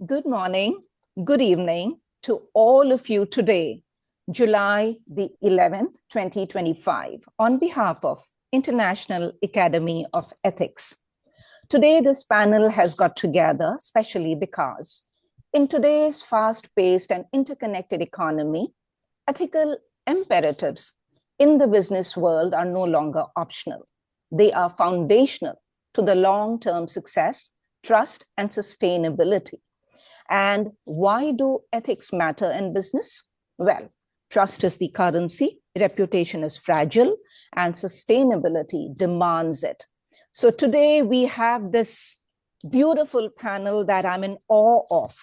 Good morning, good evening to all of you today, July the 11th, 2025, on behalf of International Academy of Ethics. Today, this panel has got together especially because in today's fast-paced and interconnected economy, ethical imperatives in the business world are no longer optional. They are foundational to the long-term success, trust, and sustainability. And why do ethics matter in business? Well, trust is the currency, reputation is fragile, and sustainability demands it. So today we have this beautiful panel that I'm in awe of.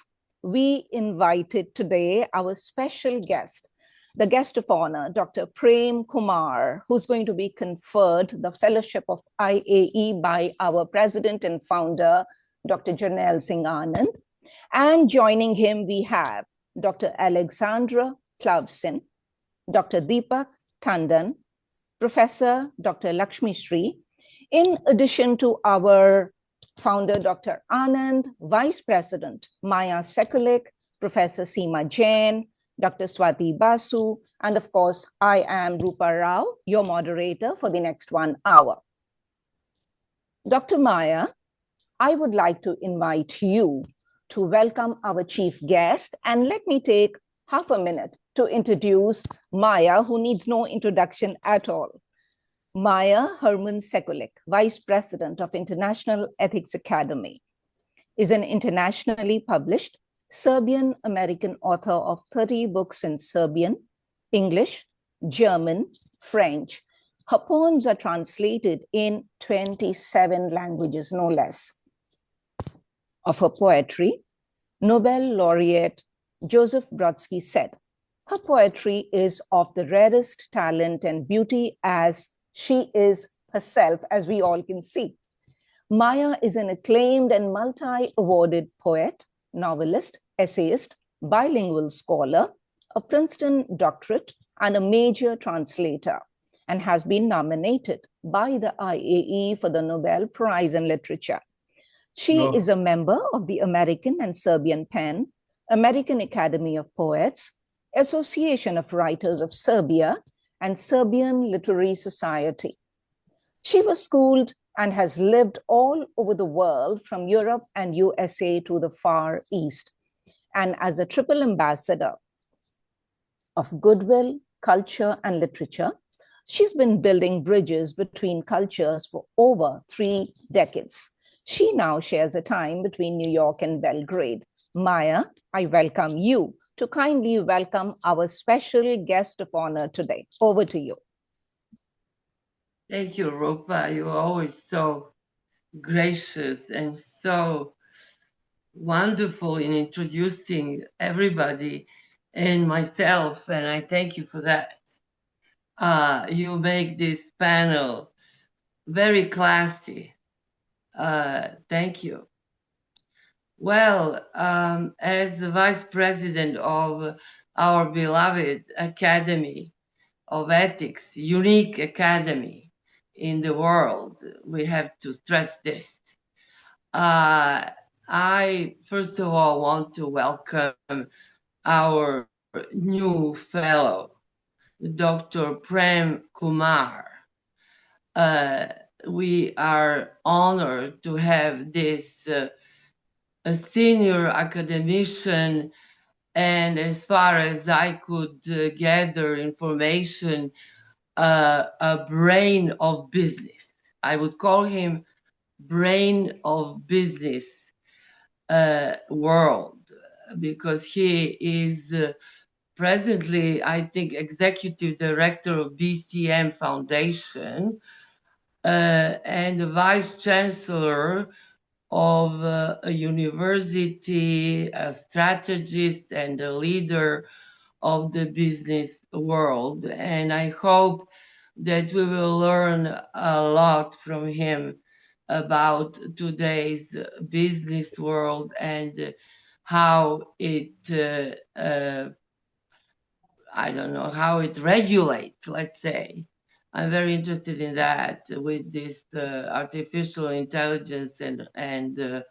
We invited today our special guest, the guest of honor, Dr. Prem Kumar, who's going to be conferred the Fellowship of IAE by our president and founder, Dr. Janelle Singh Anand. And joining him, we have Dr. Alaksander Plavsin, Dr. Deepak Tandon, Professor Dr. Lakshmi Sri, in addition to our founder, Dr. Anand, Vice President Maya Sekulik, Professor Seema Jain, Dr. Swati Basu, and of course, I am Rupa Rao, your moderator for the next 1 hour. Dr. Maya, I would like to invite you to welcome our chief guest, and let me take half a minute to introduce Maya, who needs no introduction at all. Maya Herman Sekulik, Vice President of International Ethics Academy, is an internationally published Serbian-American author of 30 books in Serbian, English, German, French. Her poems are translated in 27 languages, no less. Of her poetry, Nobel laureate Joseph Brodsky said, her poetry is of the rarest talent and beauty as she is herself, as we all can see. Maya is an acclaimed and multi-awarded poet, novelist, essayist, bilingual scholar, a Princeton doctorate, and a major translator, and has been nominated by the IAE for the Nobel Prize in Literature. She is a member of the American and Serbian PEN, American Academy of Poets, Association of Writers of Serbia, and Serbian Literary Society. She was schooled and has lived all over the world from Europe and USA to the Far East. And as a triple ambassador of goodwill, culture, and literature, she's been building bridges between cultures for over 3 decades. She now shares a time between New York and Belgrade. Maya, I welcome you to kindly welcome our special guest of honor today. Over to you. Thank you, Rupa. You're always so gracious and so wonderful in introducing everybody and myself, and I thank you for that. You make this panel very classy. Thank you. Well, as the vice president of our beloved Academy of Ethics, unique academy in the world, we have to stress this. I, first of all, want to welcome our new fellow, Dr. Prem Kumar. We are honored to have this a senior academician, and as far as I could gather information, a brain of business. I would call him brain of business world, because he is presently, I think, executive director of BCM Foundation, and the vice chancellor of a university, a strategist, and a leader of the business world. And I hope that we will learn a lot from him about today's business world and how it, I don't know, how it regulates, let's say. I'm very interested in that with this artificial intelligence and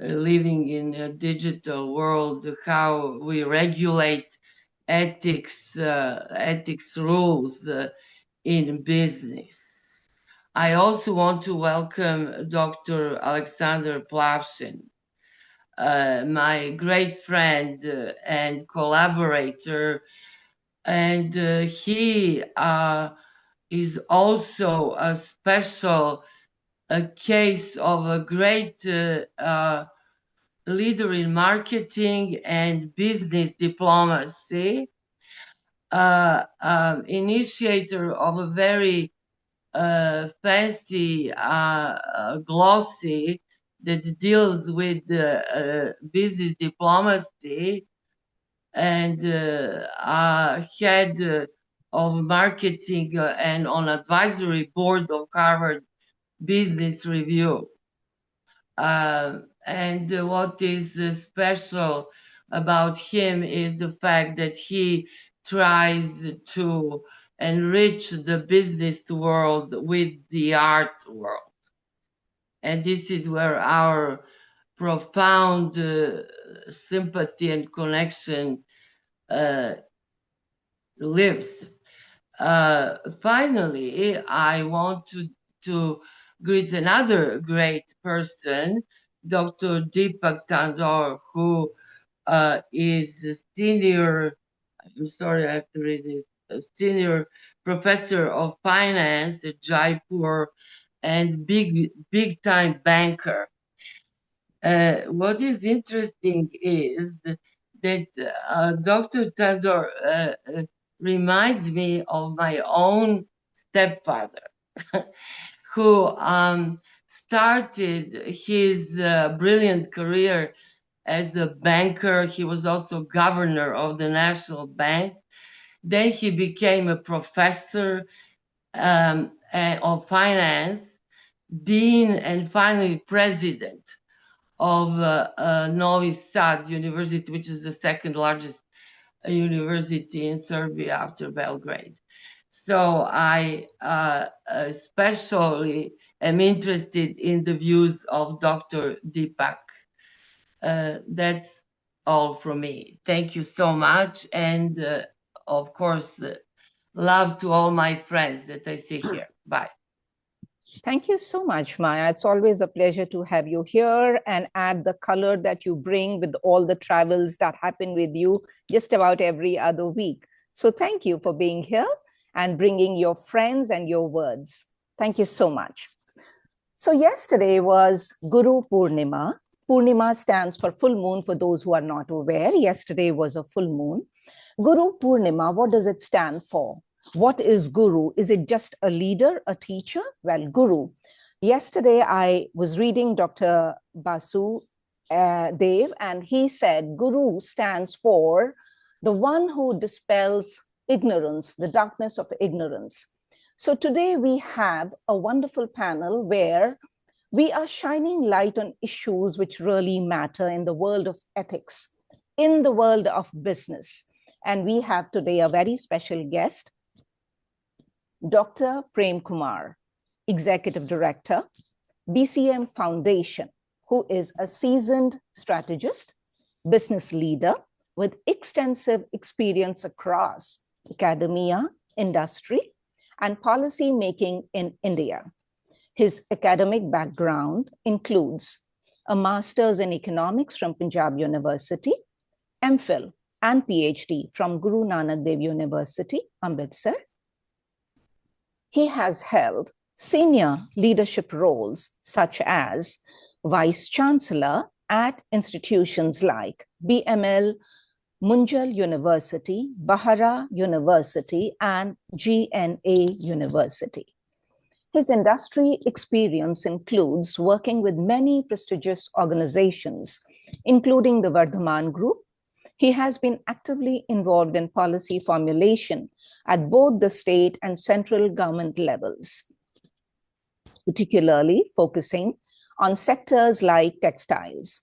living in a digital world, how we regulate ethics rules in business. I also want to welcome Dr. Alaksander Plavsin, my great friend and collaborator, and he is also a special case of a great leader in marketing and business diplomacy, initiator of a very fancy glossy that deals with business diplomacy, and head of marketing and on advisory board of Harvard Business Review. And what is special about him is the fact that he tries to enrich the business world with the art world. And this is where our profound sympathy and connection lives. Finally, I want to greet another great person, Dr. Deepak Tandon, who is a senior, I'm sorry, I have to read this, a senior professor of finance at Jaipur and big time banker. What is interesting is that Dr. Tandon reminds me of my own stepfather, who started his brilliant career as a banker. He was also governor of the National Bank. Then he became a professor of finance, dean, and finally president of Novi Sad University, which is the second largest university in Serbia after Belgrade. So I especially am interested in the views of Dr. Deepak. That's all from me. Thank you so much. And of course, love to all my friends that I see here. Bye. Thank you so much, Maya. It's always a pleasure to have you here and add the color that you bring with all the travels that happen with you just about every other week. So thank you for being here and bringing your friends and your words. Thank you so much. So yesterday was Guru Purnima. Purnima stands for full moon for those who are not aware. Yesterday was a full moon. Guru Purnima, what does it stand for? What is Guru? Is it just a leader, a teacher? Well, Guru. Yesterday, I was reading Dr. Basu Dev, and he said Guru stands for the one who dispels ignorance, the darkness of ignorance. So today we have a wonderful panel where we are shining light on issues which really matter in the world of ethics, in the world of business. And we have today a very special guest, Dr. Prem Kumar, Executive Director, BCM Foundation, who is a seasoned strategist, business leader with extensive experience across academia, industry, and policy making in India. His academic background includes a master's in economics from Punjab University, MPhil and PhD from Guru Nanak Dev University, Amritsar. He has held senior leadership roles such as Vice Chancellor at institutions like BML, Munjal University, Bahara University, and GNA University. His industry experience includes working with many prestigious organizations, including the Vardhaman Group. He has been actively involved in policy formulation at both the state and central government levels, particularly focusing on sectors like textiles.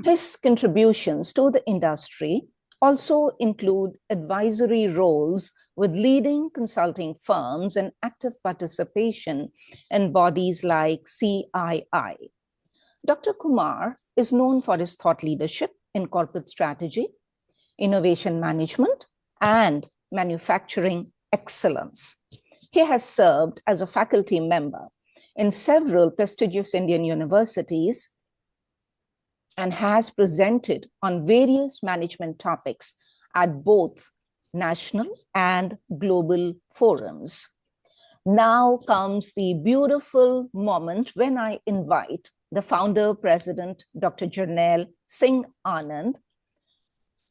His contributions to the industry also include advisory roles with leading consulting firms and active participation in bodies like CII. Dr. Kumar is known for his thought leadership in corporate strategy, innovation management, and manufacturing excellence. He has served as a faculty member in several prestigious Indian universities and has presented on various management topics at both national and global forums. Now comes the beautiful moment when I invite the founder president, Dr. Jarnail Singh Anand,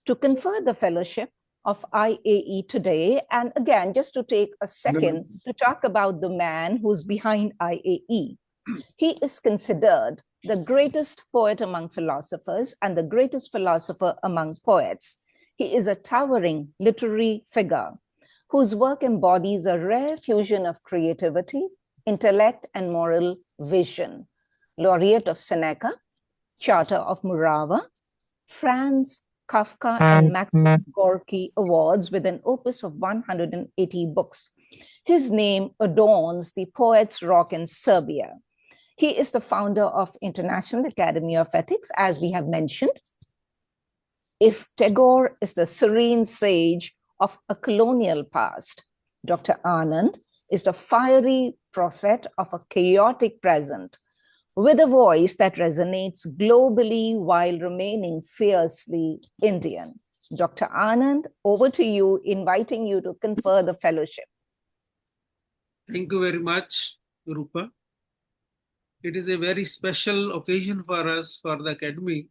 to confer the fellowship of IAE today. And again, just to take a second to talk about the man who's behind IAE. He is considered the greatest poet among philosophers and the greatest philosopher among poets. He is a towering literary figure whose work embodies a rare fusion of creativity, intellect, and moral vision. Laureate of Seneca, Charter of Murava, Franz Kafka and Max Gorky Awards with an opus of 180 books. His name adorns the Poets' Rock in Serbia. He is the founder of International Academy of Ethics, as we have mentioned. If Tagore is the serene sage of a colonial past, Dr. Anand is the fiery prophet of a chaotic present, with a voice that resonates globally while remaining fiercely Indian. Dr. Anand, over to you, inviting you to confer the fellowship. Thank you very much, Rupa. It is a very special occasion for us, for the Academy,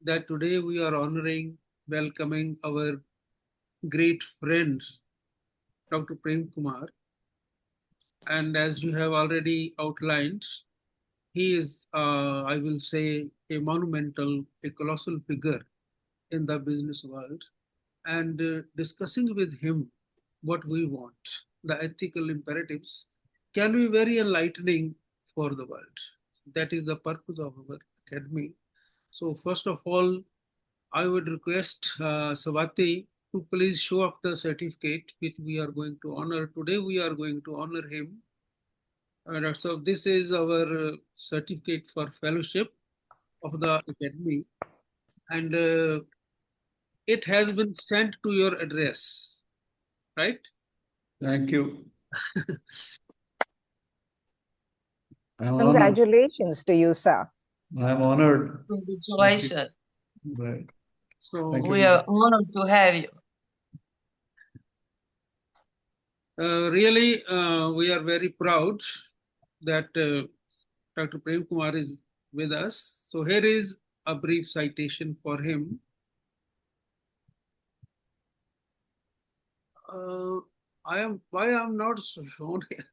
that today we are honoring, welcoming our great friend, Dr. Prem Kumar. And as you have already outlined, he is, I will say, a monumental, a colossal figure in the business world. And discussing with him what we want, the ethical imperatives, can be very enlightening for the world. That is the purpose of our academy. So first of all, I would request Savati to please show up the certificate which we are going to honor. Today we are going to honor him. So this is our certificate for fellowship of the academy, and it has been sent to your address, right? Thank you. Congratulations to you, sir. I'm honored. Congratulations. Right. So we are honored to have you. Really, we are very proud that Dr. Prem Kumar is with us. So here is a brief citation for him. Why I'm not shown here?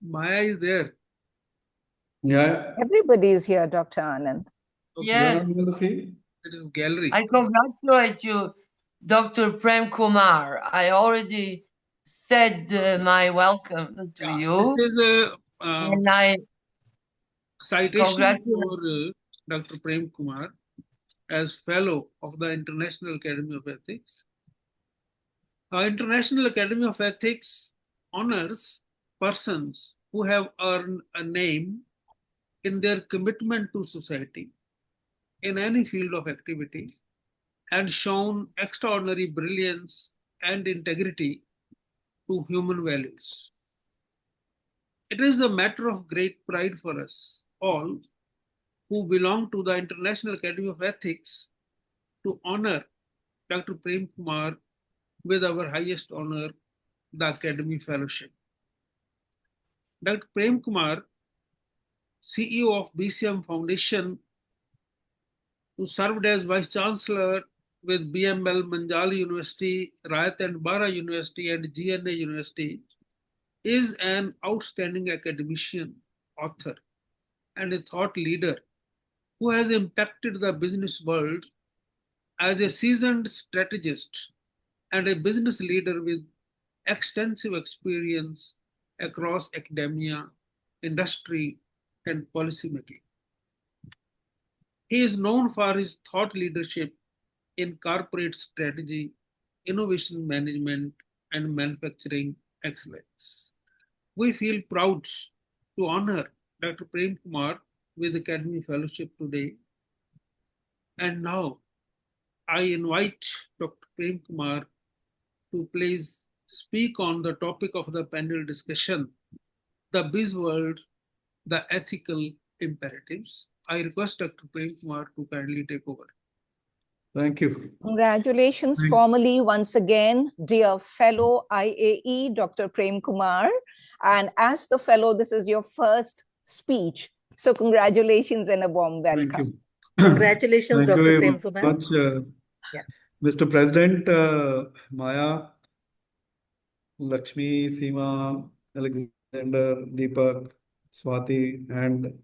Maya is there. Yeah. Everybody is here, Dr. Anand. Okay. Yes. It is gallery. I congratulate you, Dr. Prem Kumar. I already said my welcome to you. This is a and I citation for Dr. Prem Kumar as Fellow of the International Academy of Ethics. Our International Academy of Ethics honors persons who have earned a name in their commitment to society in any field of activity and shown extraordinary brilliance and integrity to human values. It is a matter of great pride for us all who belong to the International Academy of Ethics to honor Dr. Prem Kumar with our highest honor, the Academy Fellowship. Dr. Prem Kumar, CEO of BCM Foundation, who served as Vice Chancellor with BML Manjali University, Rayat and Bara University, and GNA University, is an outstanding academician, author, and a thought leader who has impacted the business world as a seasoned strategist and a business leader with extensive experience across academia, industry, and policymaking. He is known for his thought leadership in corporate strategy, innovation management, and manufacturing excellence. We feel proud to honor Dr. Prem Kumar with Academy Fellowship today. And now I invite Dr. Prem Kumar to please speak on the topic of the panel discussion, the Bizworld, the ethical imperatives. I request Dr. Prem Kumar to kindly take over. Thank you. Congratulations formally once again, dear fellow IAE, Dr. Prem Kumar. And as the fellow, this is your first speech. So congratulations and a warm welcome. Thank you. Congratulations, Dr. Prem Kumar. Much, Mr. President, Maya, Lakshmi, Seema, Alexander, Deepak, Swati, and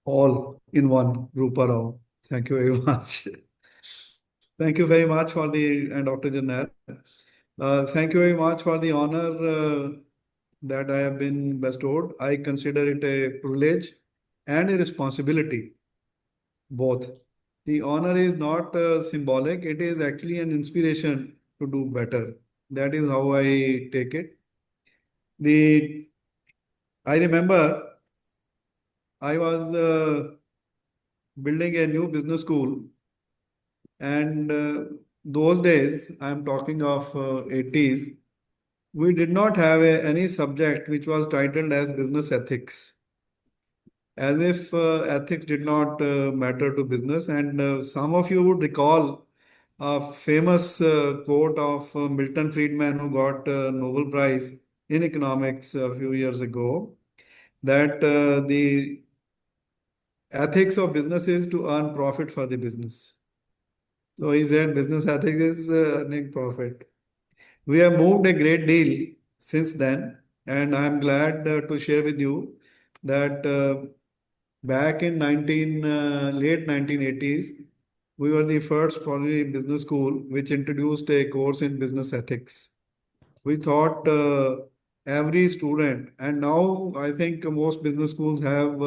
all in one, Rupa Rao. Thank you very much. Thank you very much for and Dr. Jannar. Thank you very much for the honor that I have been bestowed. I consider it a privilege and a responsibility, both. The honor is not symbolic, it is actually an inspiration to do better. That is how I take it. I remember I was building a new business school, and those days, I'm talking of 80s, we did not have any subject which was titled as business ethics, as if ethics did not matter to business. And some of you would recall a famous quote of Milton Friedman, who got a Nobel Prize in economics a few years ago, that the ethics of business is to earn profit for the business. So he said business ethics is earning profit. We have moved a great deal since then, and I'm glad to share with you that back in late 1980s, we were the first probably business school which introduced a course in business ethics. We thought every student, and now I think most business schools have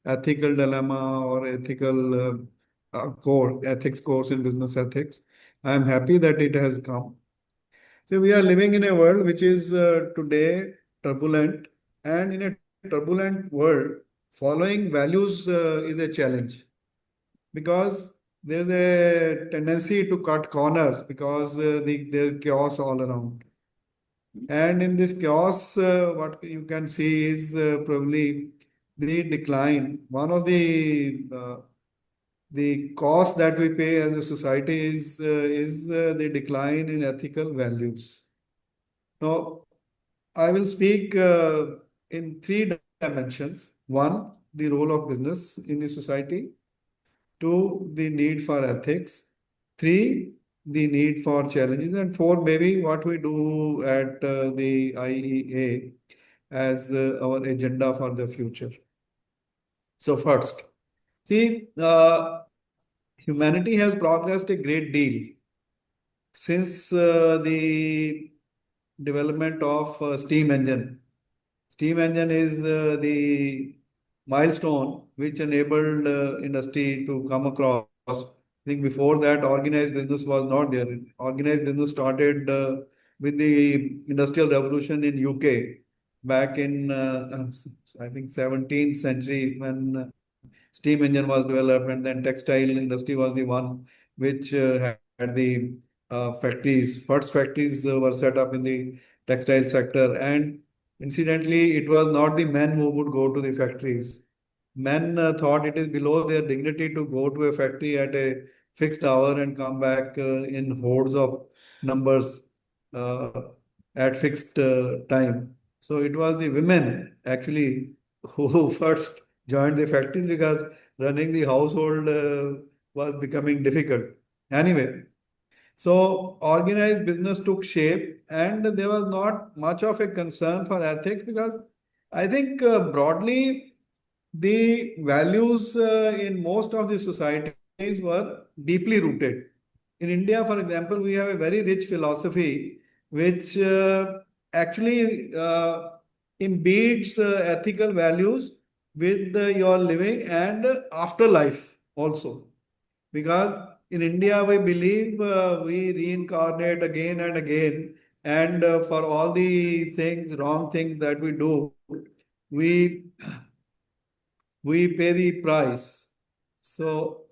ethical dilemma or ethical ethics course in business ethics. I'm happy that it has come. So we are living in a world which is today turbulent, and in a turbulent world, following values is a challenge, because there's a tendency to cut corners because there's chaos all around. And in this chaos, what you can see is probably the decline. One of the cost that we pay as a society is the decline in ethical values. Now, I will speak in three dimensions. One, the role of business in the society. Two, the need for ethics. Three, the need for challenges. And four, maybe what we do at the IEA as our agenda for the future. So first, see, humanity has progressed a great deal since the development of steam engine. Steam engine is the milestone which enabled industry to come across. I think before that, organized business was not there. Organized business started with the Industrial Revolution in UK back in I think 17th century, when steam engine was developed, and then textile industry was the one which had the factories. First factories were set up in the textile sector, and incidentally, it was not the men who would go to the factories. Men thought it is below their dignity to go to a factory at a fixed hour and come back in hordes of numbers uh, at fixed time. So it was the women actually who first joined the factories, because running the household was becoming difficult. Anyway, so organized business took shape, and there was not much of a concern for ethics, because I think broadly the values in most of the societies were deeply rooted. In India, for example, we have a very rich philosophy which actually imbedes ethical values with your living and afterlife also. Because in India, we believe we reincarnate again and again, and for all the things, wrong things that we do, we we pay the price. So,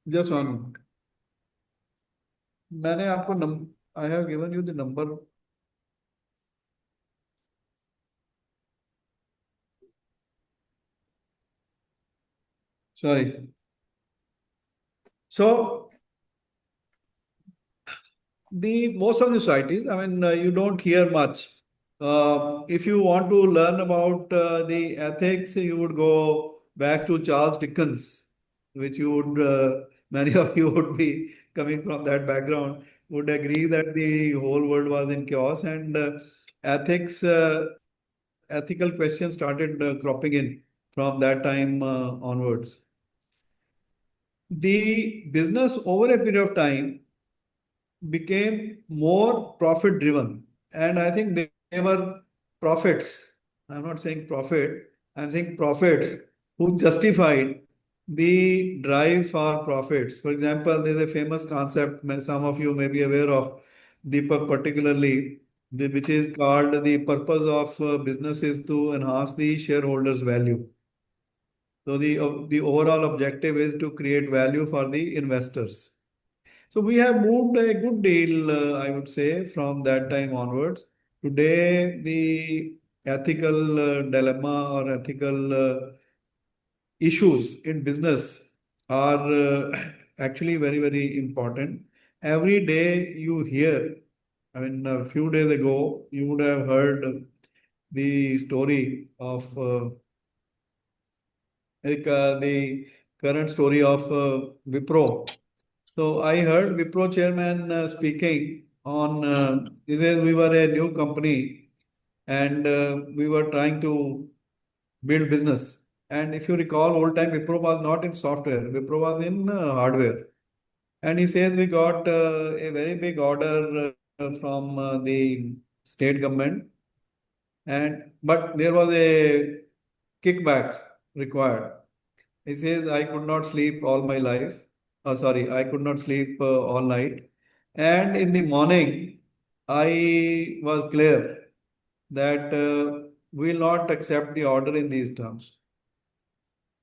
just one minute. I have given you the number. Sorry. So, most of the societies, I mean, you don't hear much. If you want to learn about the ethics, you would go back to Charles Dickens, which you would, many of you would be coming from that background, would agree that the whole world was in chaos and ethical questions started cropping in from that time onwards. The business over a period of time became more profit driven. And I think they were profits. I'm not saying profit, I'm saying profits who justified the drive for profits. For example, there's a famous concept some of you may be aware of, Deepak particularly, which is called the purpose of business is to enhance the shareholders' value. So the overall objective is to create value for the investors. So we have moved a good deal, I would say, from that time onwards. Today, the ethical dilemma or ethical issues in business are actually very, very important. Every day you hear, I mean, a few days ago, you would have heard the story of the current story of Wipro. So I heard Wipro chairman speaking on, he says we were a new company and we were trying to build business. And if you recall, old time Wipro was not in software, Wipro was in hardware. And he says we got a very big order from the state government, but there was a kickback required. He says I could not sleep all my life. Sorry, I could not sleep all night. And in the morning, I was clear that we will not accept the order in these terms.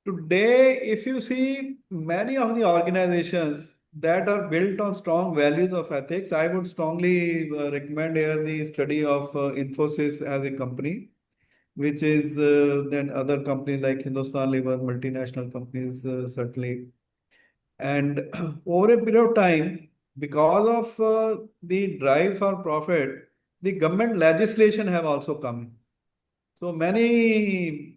Today, if you see many of the organizations that are built on strong values of ethics, I would strongly recommend here the study of Infosys as a company, which is then other companies like Hindustan Lever, multinational companies, certainly. And over a period of time, because of the drive for profit, the government legislation have also come in. So many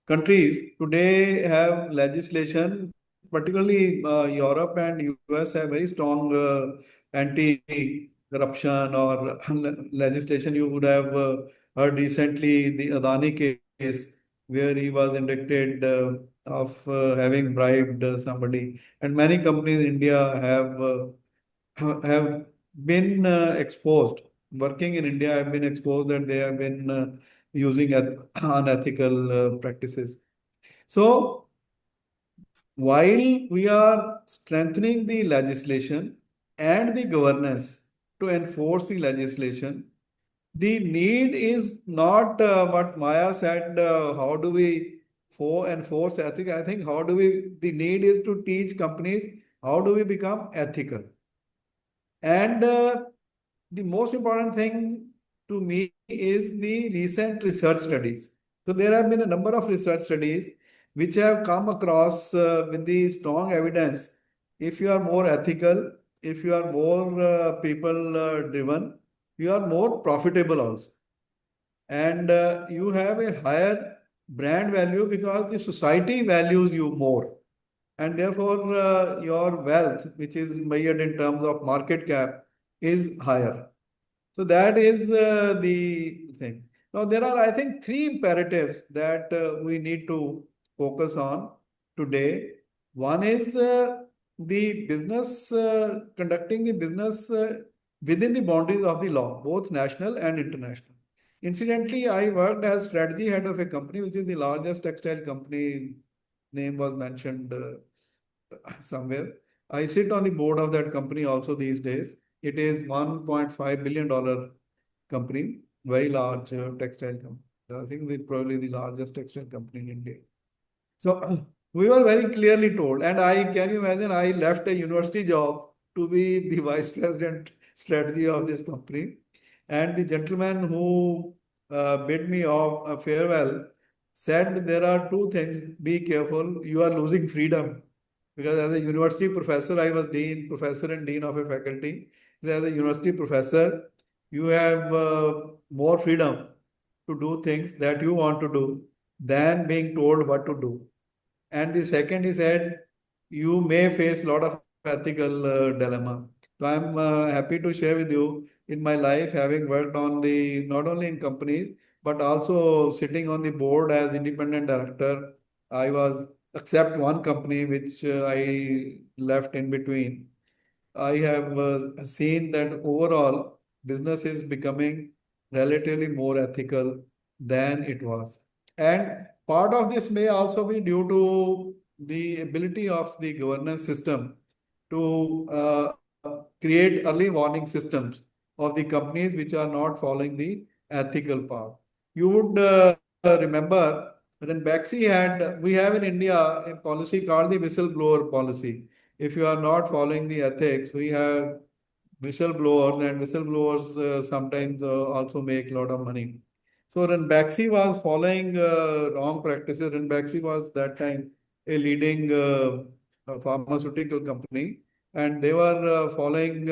countries today have legislation, particularly Europe and US have very strong anti-corruption or legislation. You would have heard recently the Adani case where he was indicted of having bribed somebody. And many companies in India have been exposed, working in India have been exposed that they have been using unethical practices. So while we are strengthening the legislation and the governance to enforce the legislation, the need is not what Maya said, how do we enforce ethics? I think the need is to teach companies how do we become ethical. And the most important thing to me is the recent research studies. So there have been a number of research studies which have come across with the strong evidence. If you are more ethical, if you are more people driven, you are more profitable also. And you have a higher brand value because the society values you more. And therefore, your wealth, which is measured in terms of market cap, is higher. So that is the thing. Now, there are, I think, three imperatives that we need to focus on today. One is the business, conducting the business within the boundaries of the law, both national and international. Incidentally, I worked as strategy head of a company, which is the largest textile company. Name was mentioned somewhere. I sit on the board of that company also these days. It is $1.5 billion company. very large textile company. I think probably the largest textile company in India. So we were very clearly told, and I can you imagine, I left a university job to be the vice president strategy of this company. And the gentleman who bid me off a farewell said there are two things. Be careful, you are losing freedom. Because as a university professor, I was dean, professor and dean of a faculty. So as a university professor, you have more freedom to do things that you want to do than being told what to do. And the second, he said, you may face a lot of ethical dilemma. So I'm happy to share with you in my life, having worked on the not only in companies but also sitting on the board as independent director. I was except one company which I left in between. I have seen that overall business is becoming relatively more ethical than it was. And part of this may also be due to the ability of the governance system to create early warning systems of the companies which are not following the ethical path. You would remember when Baxi had, we have in India a policy called the whistleblower policy. If you are not following the ethics, we have whistleblowers, and whistleblowers sometimes also make a lot of money. So Ranbaxy was following wrong practices. Ranbaxy was that time a leading pharmaceutical company, and they were following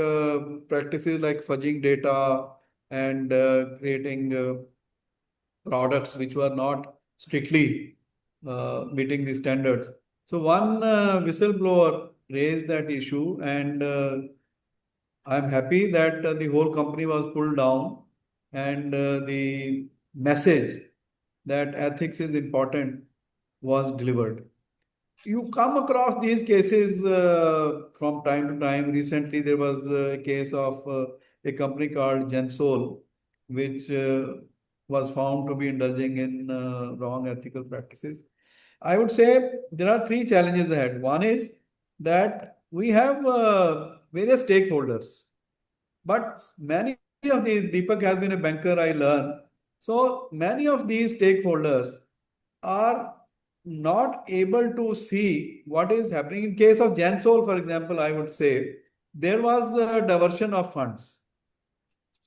practices like fudging data and creating products which were not strictly meeting the standards. So one whistleblower raised that issue, and I'm happy that the whole company was pulled down, and the message that ethics is important was delivered. You come across these cases from time to time. Recently, there was a case of a company called Gensol, which was found to be indulging in wrong ethical practices. I would say there are three challenges ahead. One is that we have various stakeholders, but many of these, Deepak has been a banker, I learned. So many of these stakeholders are not able to see what is happening. In case of Gensol, for example, I would say there was a diversion of funds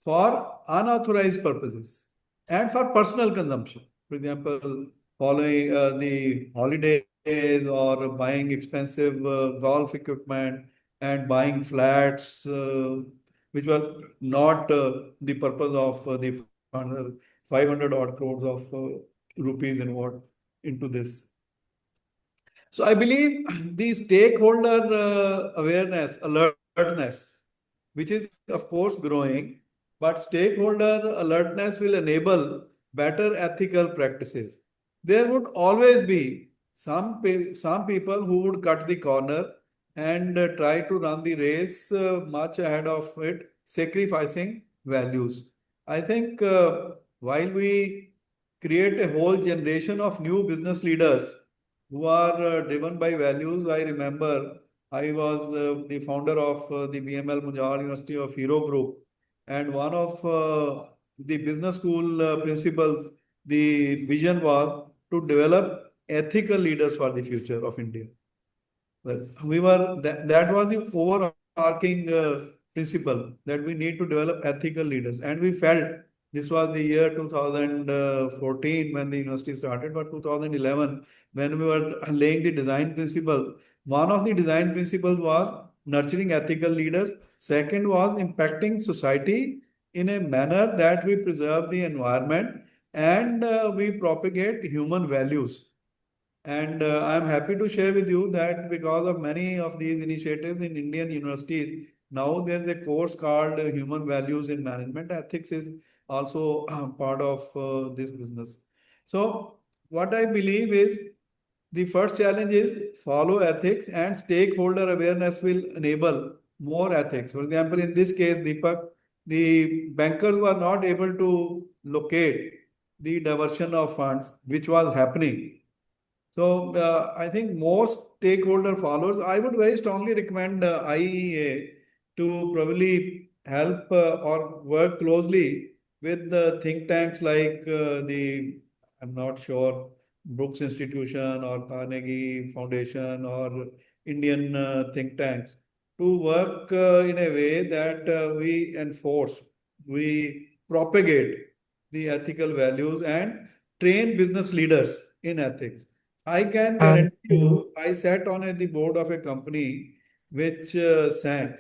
for unauthorized purposes and for personal consumption. For example, following the holidays or buying expensive golf equipment and buying flats, which were not the purpose of the 500 odd crores of rupees involved into this. So I believe the stakeholder awareness, alertness, which is of course growing, but stakeholder alertness will enable better ethical practices. There would always be some people who would cut the corner and try to run the race much ahead of it, sacrificing values. I think while we create a whole generation of new business leaders who are driven by values. I remember I was the founder of the BML Munjal University of Hero Group, and one of the business school principals, the vision was to develop ethical leaders for the future of India. That was the overarching principle that we need to develop ethical leaders, and we felt this was the year 2014 when the university started, but 2011 when we were laying the design principles. One of the design principles was nurturing ethical leaders. Second was impacting society in a manner that we preserve the environment and we propagate human values. And I'm happy to share with you that because of many of these initiatives in Indian universities, now there's a course called Human Values in Management. Ethics is also part of this business. So what I believe is the first challenge is follow ethics, and stakeholder awareness will enable more ethics. For example, in this case, Deepak, the bankers were not able to locate the diversion of funds which was happening. So I think most stakeholder followers, I would very strongly recommend IEA to probably help or work closely with the think tanks like I'm not sure, Brooks Institution or Carnegie Foundation or Indian think tanks to work in a way that we enforce, we propagate the ethical values and train business leaders in ethics. I can guarantee you, I sat on the board of a company which sank.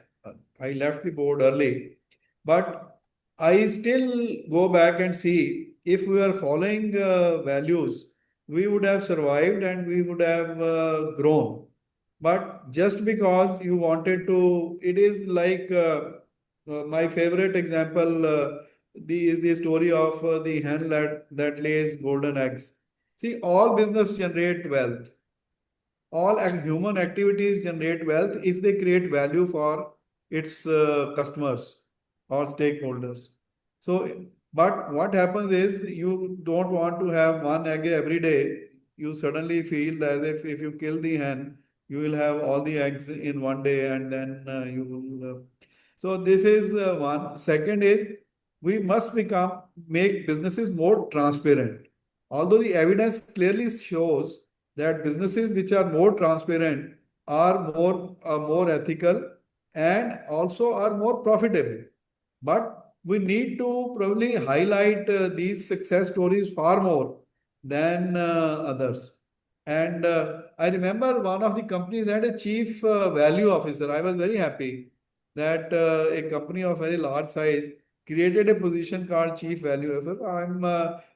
I left the board early, but I still go back and see if we are following values, we would have survived and we would have grown. But just because you wanted to, it is like my favorite example is the story of the hen that lays golden eggs. See, all business generate wealth. All human activities generate wealth if they create value for its customers or stakeholders. So, but what happens is you don't want to have one egg every day. You suddenly feel as if you kill the hen, you will have all the eggs in one day and then you will. So this is one. Second is we must make businesses more transparent. Although the evidence clearly shows that businesses which are more transparent are more ethical and also are more profitable. But we need to probably highlight these success stories far more than others. And I remember one of the companies had a chief value officer. I was very happy that a company of very large size created a position called chief value officer. I'm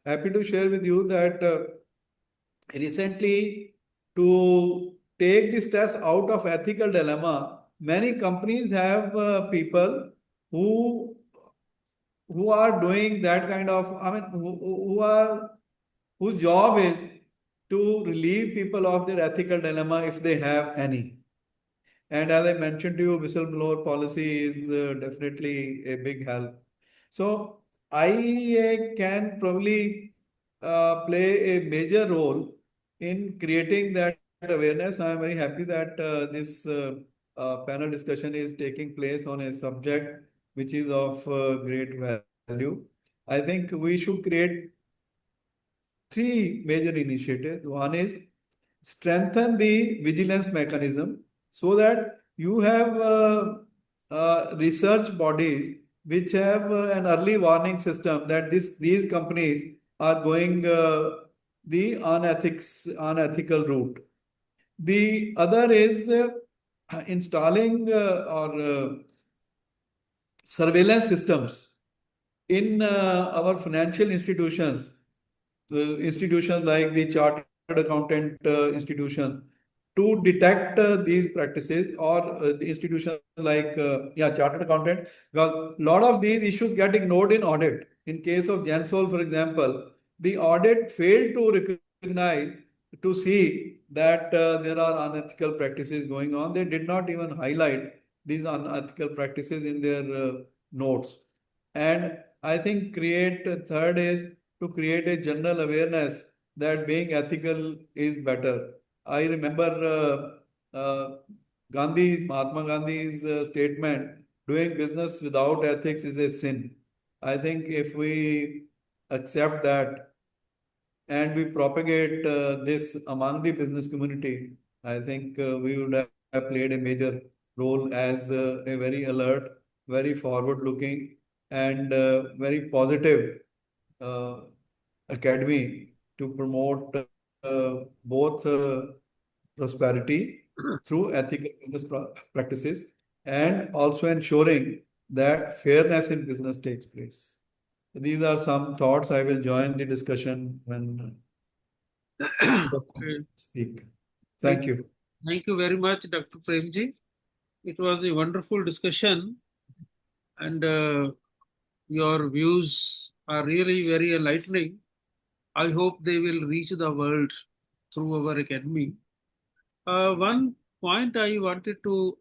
happy to share with you that recently, to take the stress out of ethical dilemma, many companies have people who who are doing that kind of, I mean, who are whose job is to relieve people of their ethical dilemma if they have any. And as I mentioned to you, whistleblower policy is definitely a big help. So I can probably play a major role in creating that awareness. I am very happy that this panel discussion is taking place on a subject which is of great value. I think we should create three major initiatives. One is strengthen the vigilance mechanism so that you have research bodies which have an early warning system that these companies are going the unethical route. The other is installing or surveillance systems in our financial institutions, institutions like the chartered accountant institution, to detect these practices, or the institutions like chartered accountant. A lot of these issues get ignored in audit. In case of Gensol, for example, the audit failed to recognize, to see that there are unethical practices going on. They did not even highlight these unethical practices in their notes. And I think third is to create a general awareness that being ethical is better. I remember Mahatma Gandhi's statement, doing business without ethics is a sin. I think if we accept that and we propagate this among the business community, I think we would have played a major role as a very alert, very forward looking, and very positive uh, academy to promote both prosperity through ethical business practices and also ensuring that fairness in business takes place. So these are some thoughts. I will join the discussion when speak. Thank you. Thank you very much, Dr. Premji. It was a wonderful discussion, and your views are really very enlightening. I hope they will reach the world through our academy. One point I wanted to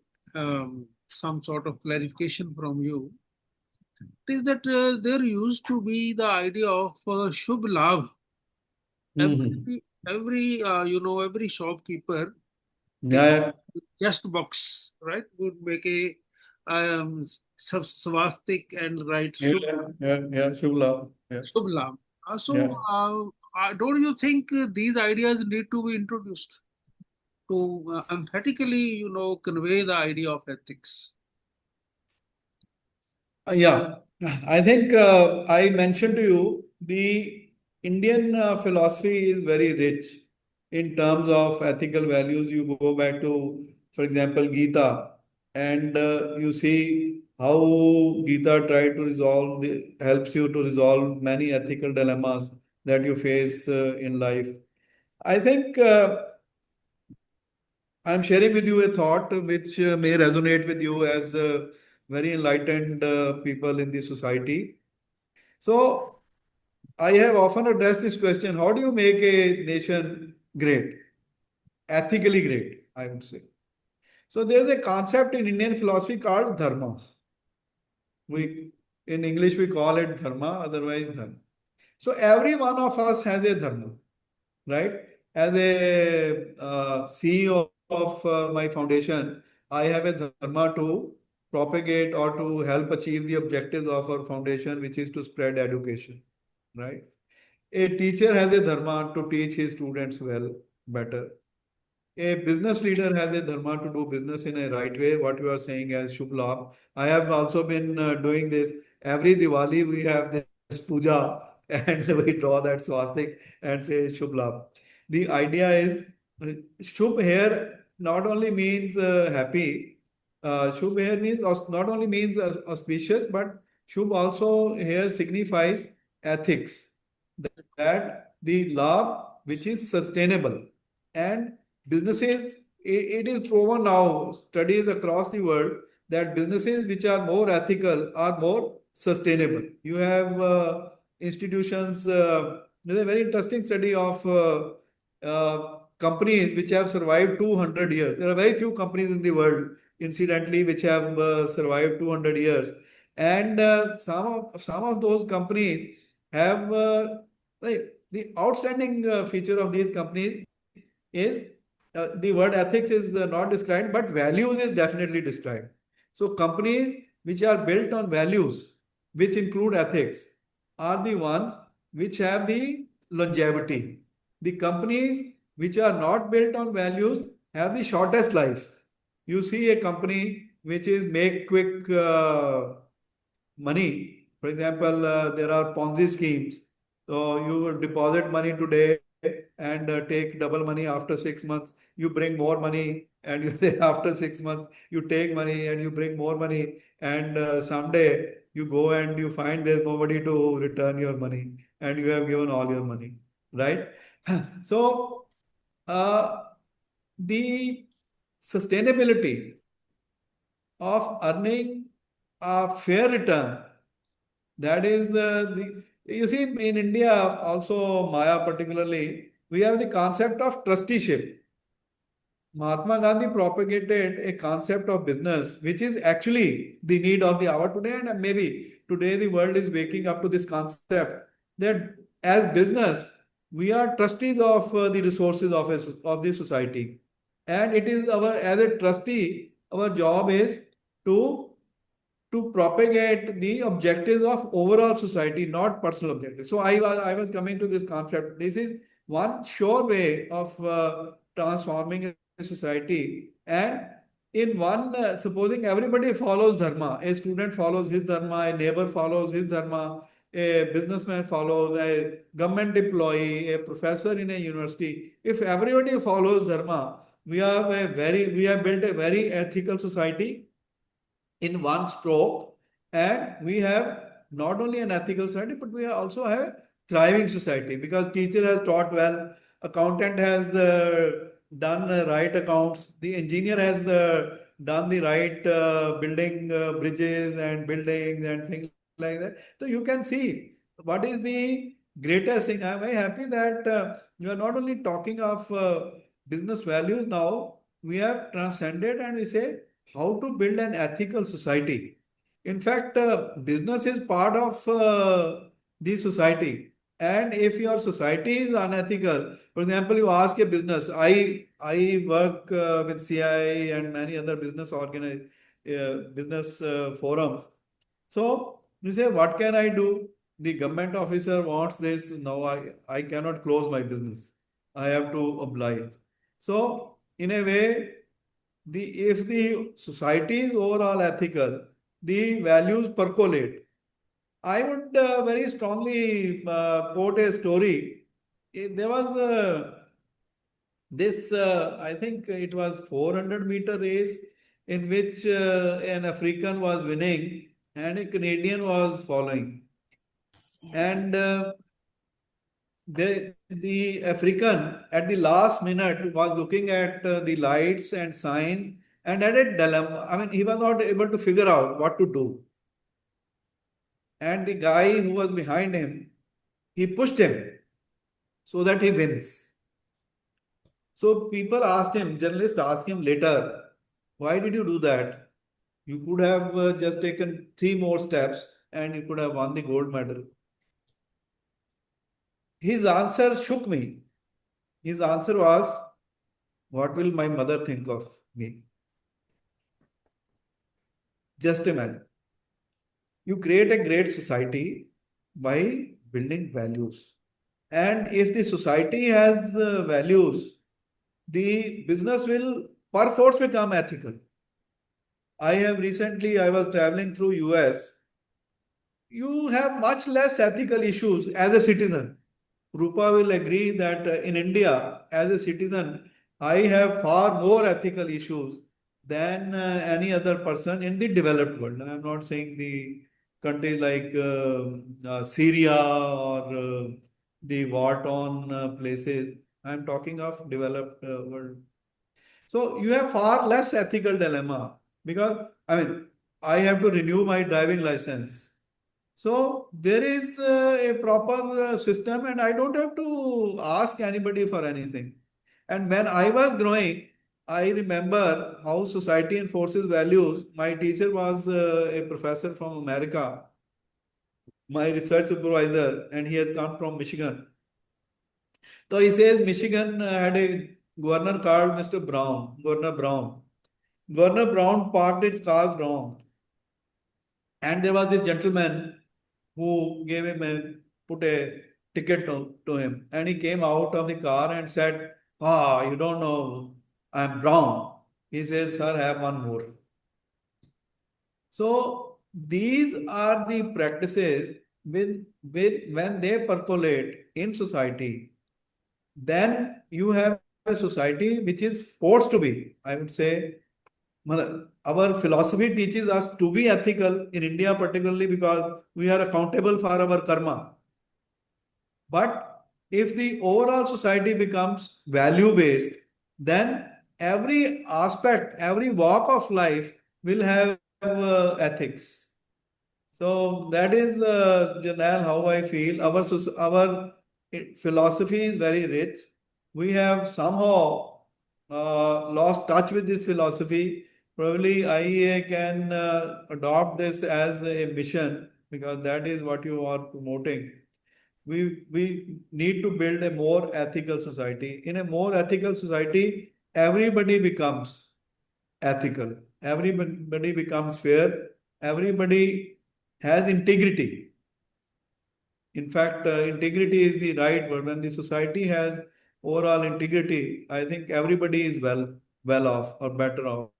some sort of clarification from you is that there used to be the idea of Shubh Labh. Every every shopkeeper Yeah. guest box, right, would make a swastik and write Shubh Labh. Yes. Shubh Labh. Don't you think these ideas need to be introduced to emphatically, convey the idea of ethics? Yeah, I think I mentioned to you the Indian philosophy is very rich in terms of ethical values. You go back to, for example, Gita, and you see how Gita tried to helps you to resolve many ethical dilemmas that you face in life. I think I'm sharing with you a thought which may resonate with you as very enlightened people in the society. So, I have often addressed this question: how do you make a nation great? Ethically great, I would say. So, there's a concept in Indian philosophy called dharma. In English, we call it dharma, otherwise dharma. So, every one of us has a dharma, right? As a CEO of my foundation, I have a dharma to propagate or to help achieve the objectives of our foundation, which is to spread education, right? A teacher has a dharma to teach his students well, better. A business leader has a dharma to do business in a right way, what you are saying as Shubh Labh. I have also been doing this. Every Diwali, we have this puja and we draw that swastik and say Shubh Labh. The idea is Shubh here not only means happy, Shubh here means not only means auspicious, but Shubh also here signifies ethics, that the law which is sustainable. And businesses, it is proven now, studies across the world, that businesses which are more ethical are more sustainable. You have institutions, there's a very interesting study of companies which have survived 200 years. There are very few companies in the world, incidentally, which have survived 200 years. And some of those companies have the outstanding feature of these companies is the word ethics is not described, but values is definitely described. So companies which are built on values, which include ethics, are the ones which have the longevity. The companies which are not built on values have the shortest life. You see a company which is make quick money. For example, there are Ponzi schemes. So you deposit money today and take double money after 6 months. You bring more money, and after 6 months you take money and you bring more money. And someday you go and you find there's nobody to return your money, and you have given all your money, right? So the sustainability of earning a fair return, that is you see, in India, also Maya particularly, we have the concept of trusteeship. Mahatma Gandhi propagated a concept of business, which is actually the need of the hour today. And maybe today the world is waking up to this concept that as business, we are trustees of the resources of the society. And it is as a trustee, our job is to propagate the objectives of overall society, not personal objectives. So I was coming to this concept. This is one sure way of transforming a society. And in one, supposing everybody follows dharma, a student follows his dharma, a neighbor follows his dharma, a businessman follows, a government employee, a professor in a university. If everybody follows dharma, we have built a very ethical society in one stroke, and we have not only an ethical society, but we also have a thriving society, because teacher has taught well, accountant has done right accounts, the engineer has done the right building bridges and buildings and things like that. So you can see what is the greatest thing. I'm very happy that you are not only talking of business values. Now we have transcended and we say how to build an ethical society. In fact, business is part of the society. And if your society is unethical, for example, you ask a business, I work with CI and many other business organizations. business forums. So you say, what can I do? The government officer wants this. Now I cannot close my business. I have to oblige. So in a way, if the society is overall ethical, the values percolate. I would very strongly quote a story. There was this, I think it was 400-meter race in which an African was winning and a Canadian was following. And the African at the last minute was looking at the lights and signs and had a dilemma. I mean, he was not able to figure out what to do. And the guy who was behind him, he pushed him so that he wins. So people asked him, journalists asked him later, why did you do that? You could have just taken 3 more steps and you could have won the gold medal. His answer shook me. His answer was, what will my mother think of me? Just imagine. You create a great society by building values. And if the society has values, the business will per force become ethical. I was traveling through US. You have much less ethical issues as a citizen. Rupa will agree that in India, as a citizen, I have far more ethical issues than any other person in the developed world. I am not saying the countries like Syria or the war-torn places. I am talking of developed world. So you have far less ethical dilemma because I have to renew my driving license. So there is a proper system and I don't have to ask anybody for anything. And when I was growing, I remember how society enforces values. My teacher was a professor from America, my research supervisor, and he has come from Michigan. So he says Michigan had a governor called Mr. Brown, Governor Brown. Governor Brown parked its cars wrong. And there was this gentleman who gave him put a ticket to him. And he came out of the car and said, you don't know, I'm brown. He said, sir, have one more. So these are the practices when they percolate in society, then you have a society which is forced to be, I would say, our philosophy teaches us to be ethical in India, particularly because we are accountable for our karma. But if the overall society becomes value-based, then every aspect, every walk of life will have ethics. So that is, Janelle, how I feel. Our philosophy is very rich. We have somehow lost touch with this philosophy. Probably IEA can adopt this as a mission because that is what you are promoting. We need to build a more ethical society. In a more ethical society, everybody becomes ethical. Everybody becomes fair. Everybody has integrity. In fact, integrity is the right word. When the society has overall integrity, I think everybody is well off or better off,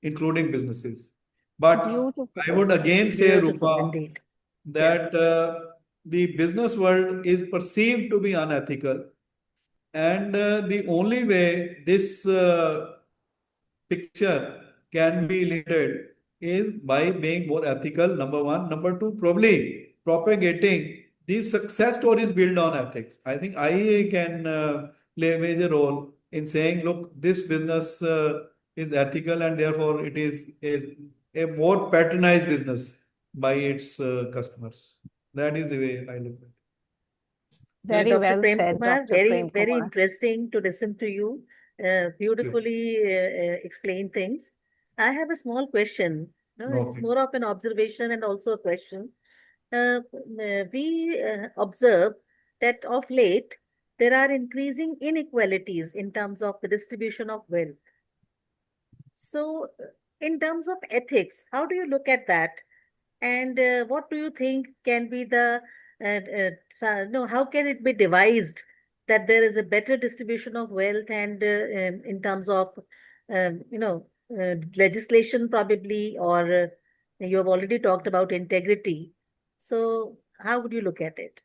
including businesses. But Beautiful. I would again say, Rupa, Indeed. that the business world is perceived to be unethical. And the only way this picture can be limited is by being more ethical, number one. Number two, probably propagating these success stories built on ethics. I think IEA can play a major role in saying, look, this business is ethical and therefore it is a more patronized business by its customers. That is the way I look at it. Very Dr. well Prem said, Kumar, Dr. Prem very Kumar. interesting to listen to you. Beautifully explain things. I have a small question. No, it's Okay. more of an observation and also a question. We observe that of late there are increasing inequalities in terms of the distribution of wealth. So, in terms of ethics, how do you look at that? And what do you think can be the, no, how can it be devised that there is a better distribution of wealth and in terms of, legislation probably, or you have already talked about integrity. So how would you look at it?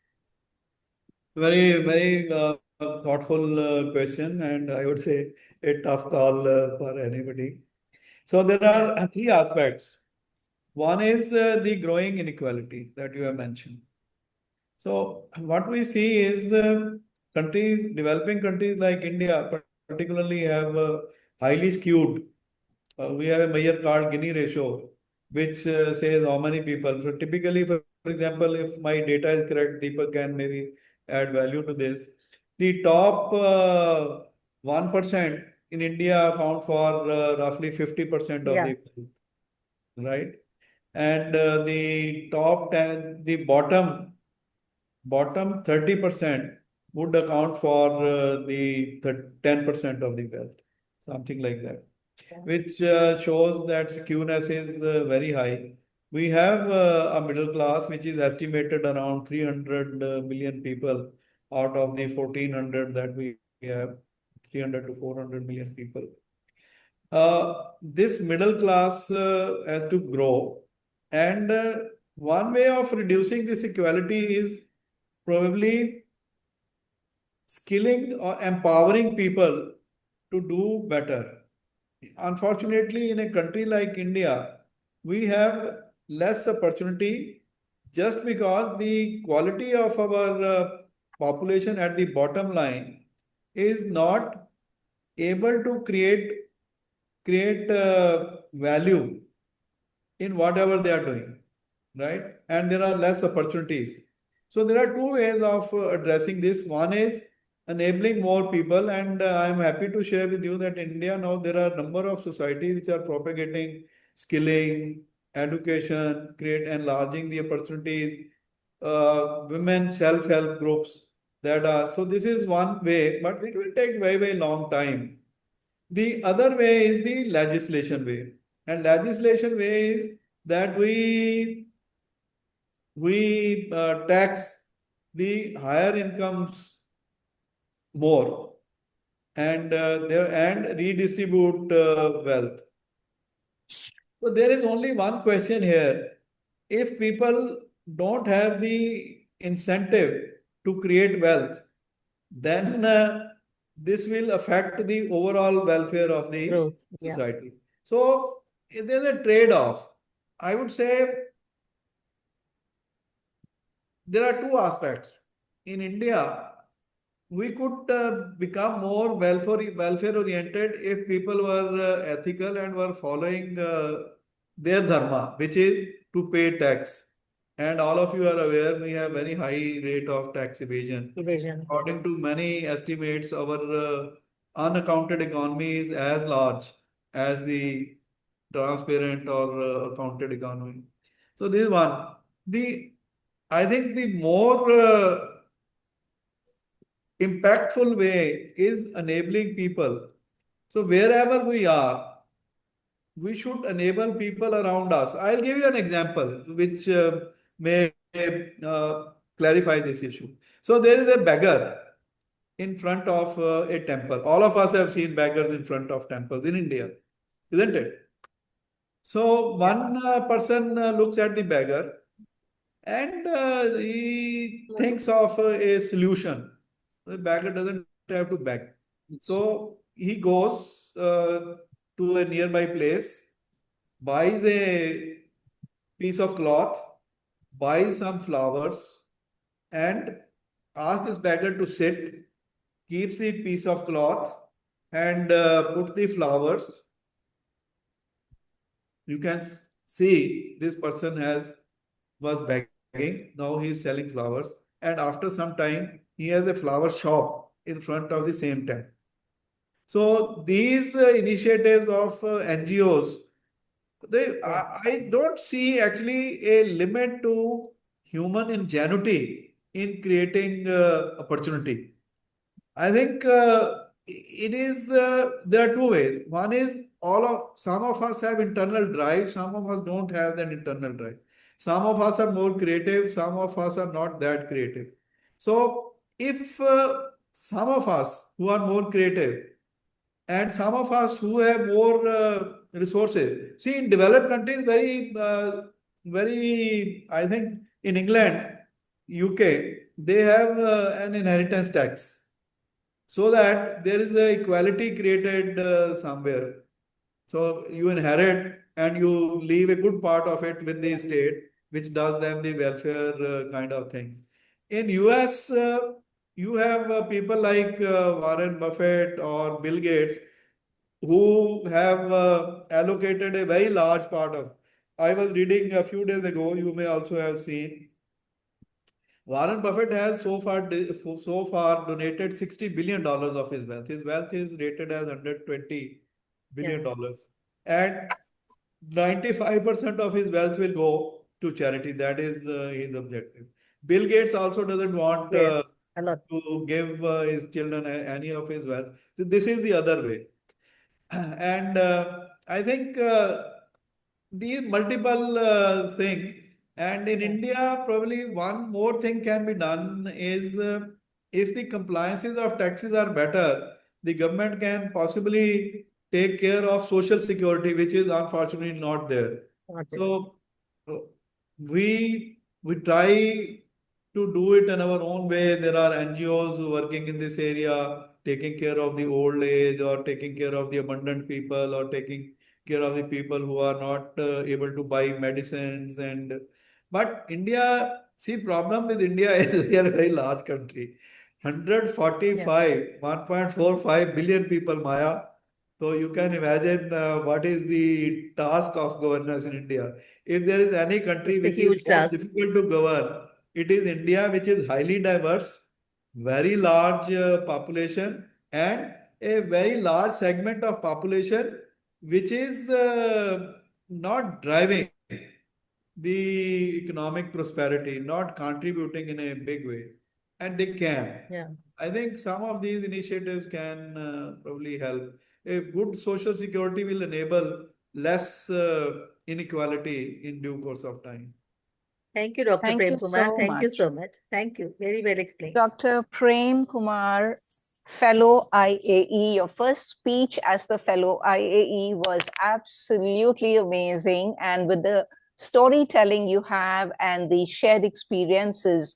Very, very thoughtful question, and I would say a tough call for anybody. So there are three aspects. One is the growing inequality that you have mentioned. So what we see is countries, developing countries like India, particularly have highly skewed. We have a measure called Gini ratio, which says how many people. So typically, for example, if my data is correct, Deepak can maybe add value to this. The top 1% in India account for roughly 50% of Yeah. the wealth, right? And the top 10, the bottom 30% would account for the 10% of the wealth, something like that, which shows that skewness is very high. We have a middle class which is estimated around 300 million people out of the 1400 that we have, 300 to 400 million people. This middle class has to grow, and one way of reducing this equality is probably skilling or empowering people to do better. Unfortunately, in a country like India, we have less opportunity just because the quality of our population at the bottom line is not able to create value in whatever they are doing, right? And there are less opportunities. So there are two ways of addressing this. One is enabling more people, and I'm happy to share with you that in India now there are a number of societies which are propagating skilling, education, create enlarging the opportunities, women self-help groups that are. So this is one way, but it will take very, very long time. The other way is the legislation way. And legislation way is that we tax the higher incomes more and redistribute wealth. So there is only one question here. If people don't have the incentive to create wealth, then this will affect the overall welfare of the Growth. Yeah. society. So there's a trade-off. I would say there are two aspects. In India, we could become more welfare oriented if people were ethical and were following their dharma, which is to pay tax. And all of you are aware we have very high rate of tax evasion. Evasion. According to many estimates, our unaccounted economy is as large as the transparent or accounted economy. So this is one. I think the more impactful way is enabling people. So wherever we are, we should enable people around us. I'll give you an example which may clarify this issue. So there is a beggar in front of a temple. All of us have seen beggars in front of temples in India, isn't it? So one person looks at the beggar and he thinks of a solution. The beggar doesn't have to beg. So he goes to a nearby place, buys a piece of cloth, buys some flowers, and asks this beggar to sit, keeps the piece of cloth, and put the flowers. You can see this person was begging. Now he is selling flowers, and after some time, he has a flower shop in front of the same tent. So these initiatives of NGOs, I don't see actually a limit to human ingenuity in creating opportunity. I think there are two ways. One is some of us have internal drive, some of us don't have that internal drive. Some of us are more creative, some of us are not that creative. So if some of us who are more creative and some of us who have more resources, see in developed countries, I think in England, UK, they have an inheritance tax so that there is a equality created somewhere. So you inherit and you leave a good part of it with the state, which does then the welfare kind of things. In US, you have people like Warren Buffett or Bill Gates who have allocated a very large part of. I was reading a few days ago, you may also have seen, Warren Buffett has so far donated $60 billion of his wealth. His wealth is rated as $120 billion. And 95% of his wealth will go to charity. That is his objective. Bill Gates also doesn't want to give his children any of his wealth. So this is the other way. And I think these multiple things. And in India, probably one more thing can be done is if the compliances of taxes are better, the government can possibly take care of social security, which is unfortunately not there. So we try to do it in our own way. There are NGOs working in this area, taking care of the old age or taking care of the abundant people or taking care of the people who are not able to buy medicines. And but India, see, problem with India is we are a very large country. 145 billion people, Maya. So you can imagine what is the task of governance in India. If there is any country which is most difficult to govern, it is India, which is highly diverse, very large population, and a very large segment of population which is not driving the economic prosperity, not contributing in a big way. And they can. I think some of these initiatives can probably help. A good social security will enable less inequality in due course of time. Thank you, Dr. Prem Kumar. Thank you so much. Thank you. Very well explained. Dr. Prem Kumar, fellow IAE, your first speech as the fellow IAE was absolutely amazing. And with the storytelling you have and the shared experiences,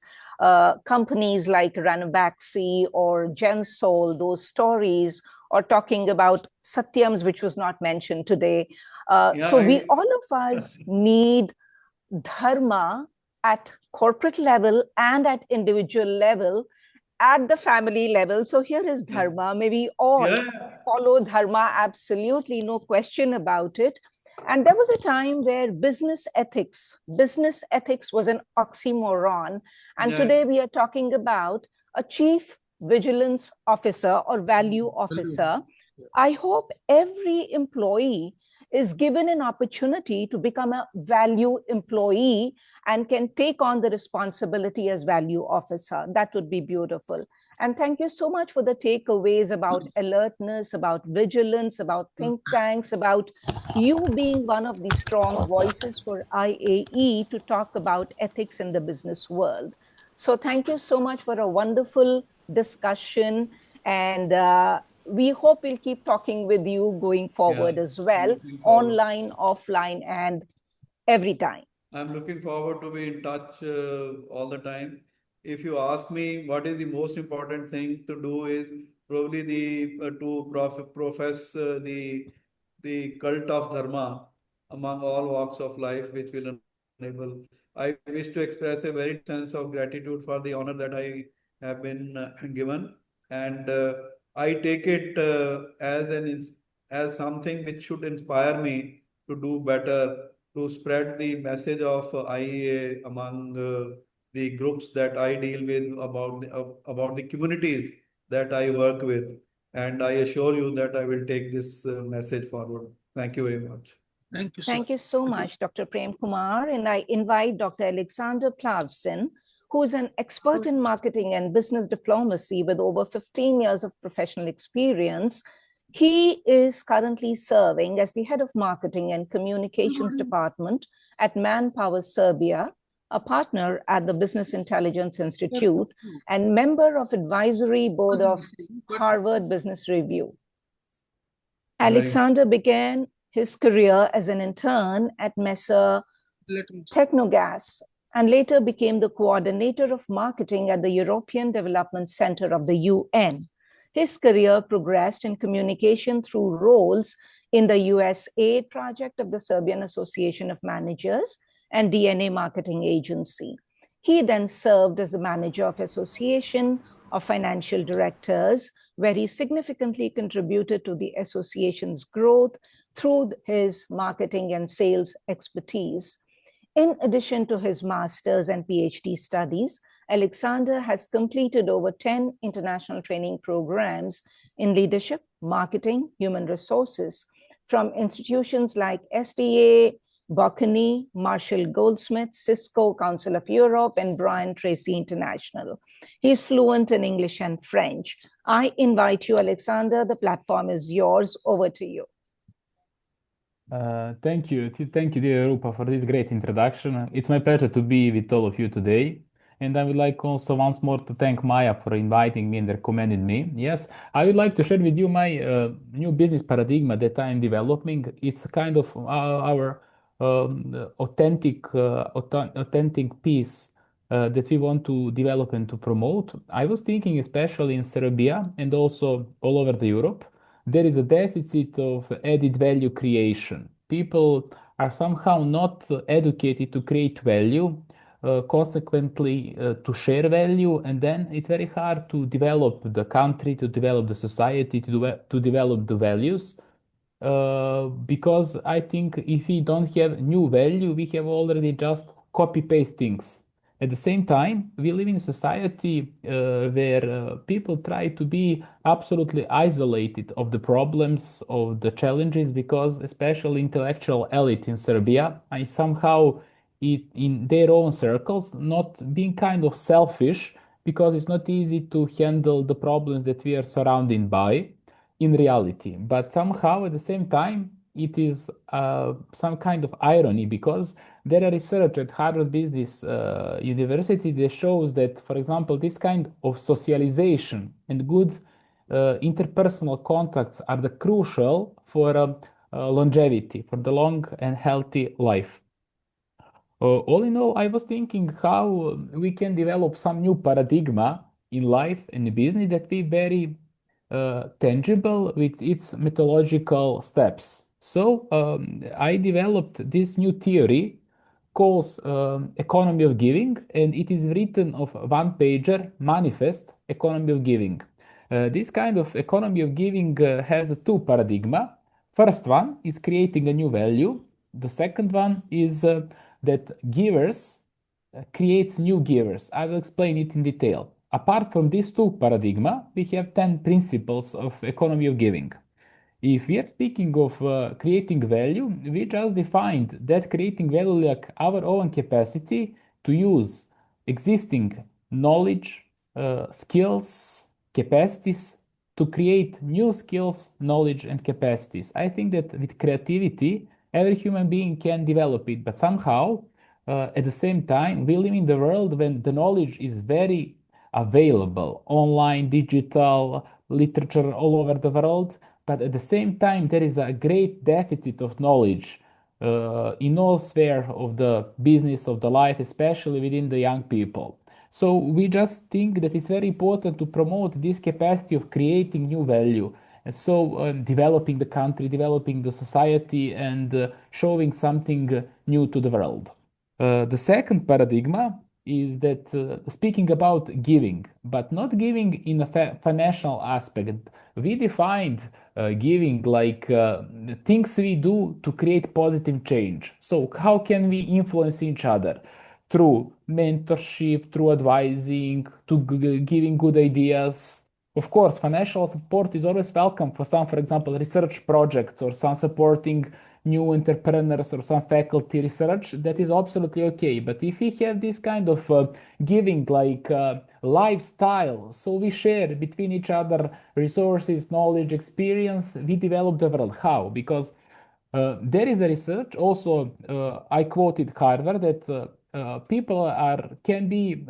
companies like Ranbaxy or Gensol, those stories, or talking about Satyams, which was not mentioned today. We all of us need dharma at corporate level and at individual level, at the family level. So here is dharma. May we all follow dharma, absolutely, no question about it. And there was a time where business ethics was an oxymoron. And today we are talking about a chief vigilance officer or value officer. I hope every employee is given an opportunity to become a value employee and can take on the responsibility as value officer. That would be beautiful. And thank you so much for the takeaways about alertness, about vigilance, about think tanks, about you being one of the strong voices for IAE to talk about ethics in the business world. So thank you so much for a wonderful discussion. And we hope we'll keep talking with you going forward as well, online, offline, and every time. I'm looking forward to be in touch all the time. If you ask me what is the most important thing to do is probably to profess the cult of dharma among all walks of life, which will enable. I wish to express a very sense of gratitude for the honor that I have been given, and I take it as something which should inspire me to do better, to spread the message of IEA among the groups that I deal with, about the communities that I work with. And I assure you that I will take this message forward. Thank you very much. Thank you, sir. Thank you so much, Dr. Prem Kumar. And I invite Dr. Alaksander Plavsin, who is an expert in marketing and business diplomacy with over 15 years of professional experience. He is currently serving as the head of marketing and communications department at Manpower Serbia, a partner at the Business Intelligence Institute, and member of advisory board of Harvard Business Review. Alaksander began his career as an intern at Messer Technogas and later became the coordinator of marketing at the European Development Center of the UN. His career progressed in communication through roles in the USAID project of the Serbian Association of Managers and DNA Marketing Agency. He then served as the manager of Association of Financial Directors, where he significantly contributed to the association's growth through his marketing and sales expertise. In addition to his master's and PhD studies, Alaksander has completed over 10 international training programs in leadership, marketing, human resources from institutions like SDA, Bocconi, Marshall Goldsmith, Cisco, Council of Europe, and Brian Tracy International. He's fluent in English and French. I invite you, Alaksander. The platform is yours. Over to you. Thank you, dear Rupa, for this great introduction. It's my pleasure to be with all of you today. And I would like also once more to thank Maya for inviting me and recommending me. Yes, I would like to share with you my new business paradigm that I am developing. It's kind of our authentic piece that we want to develop and to promote. I was thinking especially in Serbia and also all over the Europe, there is a deficit of added value creation. People are somehow not educated to create value, consequently to share value, and then it's very hard to develop the country, to develop the society, to develop the values. Because I think if we don't have new value, we have already just copy-paste things. At the same time, we live in a society where people try to be absolutely isolated of the problems, of the challenges, because especially intellectual elite in Serbia, I somehow in their own circles, not being kind of selfish, because it's not easy to handle the problems that we are surrounded by in reality. But somehow at the same time, it is some kind of irony, because there are research at Harvard Business University that shows that, for example, this kind of socialization and good interpersonal contacts are the crucial for longevity, for the long and healthy life. All in all, I was thinking how we can develop some new paradigm in life and business that be very tangible with its methodological steps. So I developed this new theory called economy of giving, and it is written of one-pager manifest economy of giving. This kind of economy of giving has two paradigma. First one is creating a new value. The second one is that givers creates new givers. I will explain it in detail. Apart from these two paradigma, we have 10 principles of economy of giving. If we are speaking of creating value, we just defined that creating value like our own capacity to use existing knowledge, skills, capacities to create new skills, knowledge, and capacities. I think that with creativity, every human being can develop it, but somehow at the same time, we live in the world when the knowledge is very available, online, digital, literature all over the world. But at the same time, there is a great deficit of knowledge in all spheres of the business of the life, especially within the young people. So we just think that it's very important to promote this capacity of creating new value. And so developing the country, developing the society, and showing something new to the world. The second paradigm is that speaking about giving, but not giving in a financial aspect. We defined giving like things we do to create positive change. So how can we influence each other? Through mentorship, through advising, to giving good ideas. Of course, financial support is always welcome for some, for example, research projects or some supporting new entrepreneurs or some faculty research, that is absolutely okay. But if we have this kind of giving like lifestyle, so we share between each other resources, knowledge, experience, we develop the world. How? Because there is a research also, I quoted Harvard, that people can be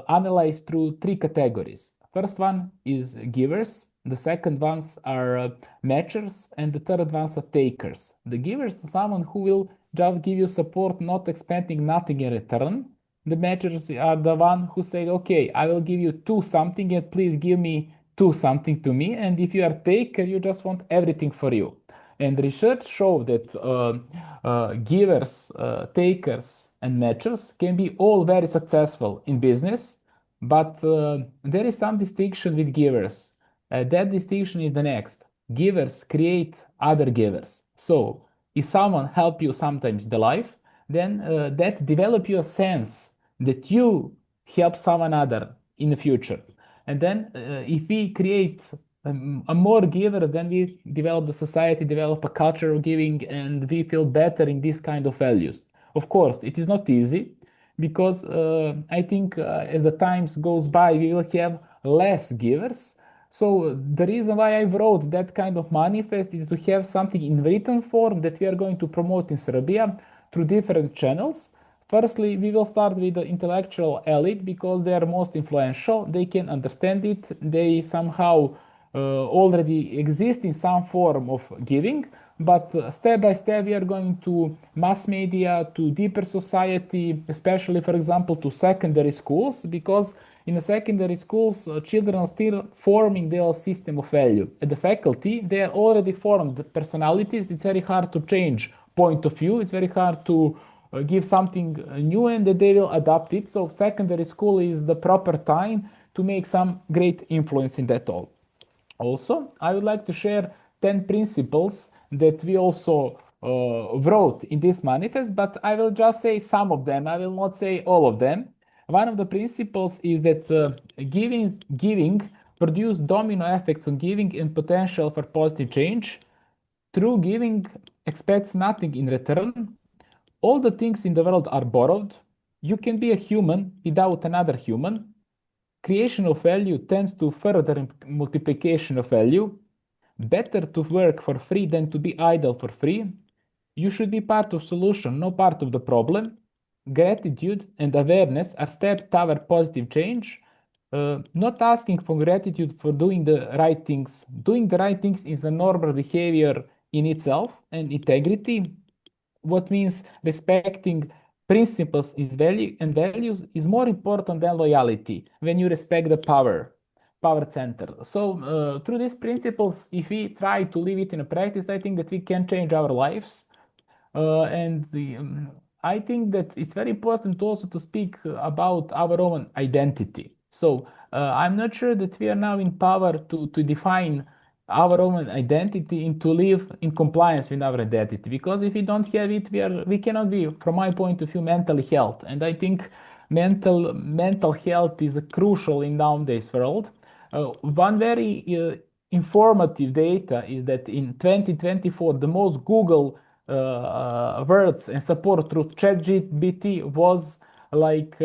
analyzed through three categories. First one is givers, the second ones are matchers, and the third ones are takers. The givers is someone who will just give you support, not expecting nothing in return. The matchers are the one who say, okay, I will give you two something and please give me two something to me. And if you are taker, you just want everything for you. And research show that givers, takers, and matchers can be all very successful in business, but there is some distinction with givers. That distinction is the next. Givers create other givers. So if someone help you sometimes in the life, then that develop your sense that you help someone other in the future. And then if we create a more giver, then we develop the society, develop a culture of giving, and we feel better in these kind of values. Of course, it is not easy because I think as the times goes by, we will have less givers. So the reason why I wrote that kind of manifest is to have something in written form that we are going to promote in Serbia through different channels. Firstly, we will start with the intellectual elite because they are most influential. They can understand it. They somehow already exist in some form of giving, but step by step we are going to mass media, to deeper society, especially, for example, to secondary schools, because in the secondary schools children are still forming their system of value. At the faculty, they are already formed personalities. It's very hard to change point of view. It's very hard to give something new and that they will adapt it. So secondary school is the proper time to make some great influence in that all. Also, I would like to share 10 principles that we also wrote in this manifest, but I will just say some of them. I will not say all of them. One of the principles is that giving produce domino effects on giving and potential for positive change. True giving expects nothing in return. All the things in the world are borrowed. You can be a human without another human. Creation of value tends to further multiplication of value. Better to work for free than to be idle for free. You should be part of solution, not part of the problem. Gratitude and awareness are steps toward positive change. Not asking for gratitude for doing the right things. Doing the right things is a normal behavior in itself, and integrity, what means respecting principles is value and values, is more important than loyalty when you respect the power center. So through these principles, if we try to live it in a practice, I think that we can change our lives. I think that it's very important also to speak about our own identity. So I'm not sure that we are now in power to define our own identity and to live in compliance with our identity, because if we don't have it, we cannot be, from my point of view, mentally health. And I think mental health is crucial in nowadays world. One very informative data is that in 2024 the most Google words and support through ChatGPT was like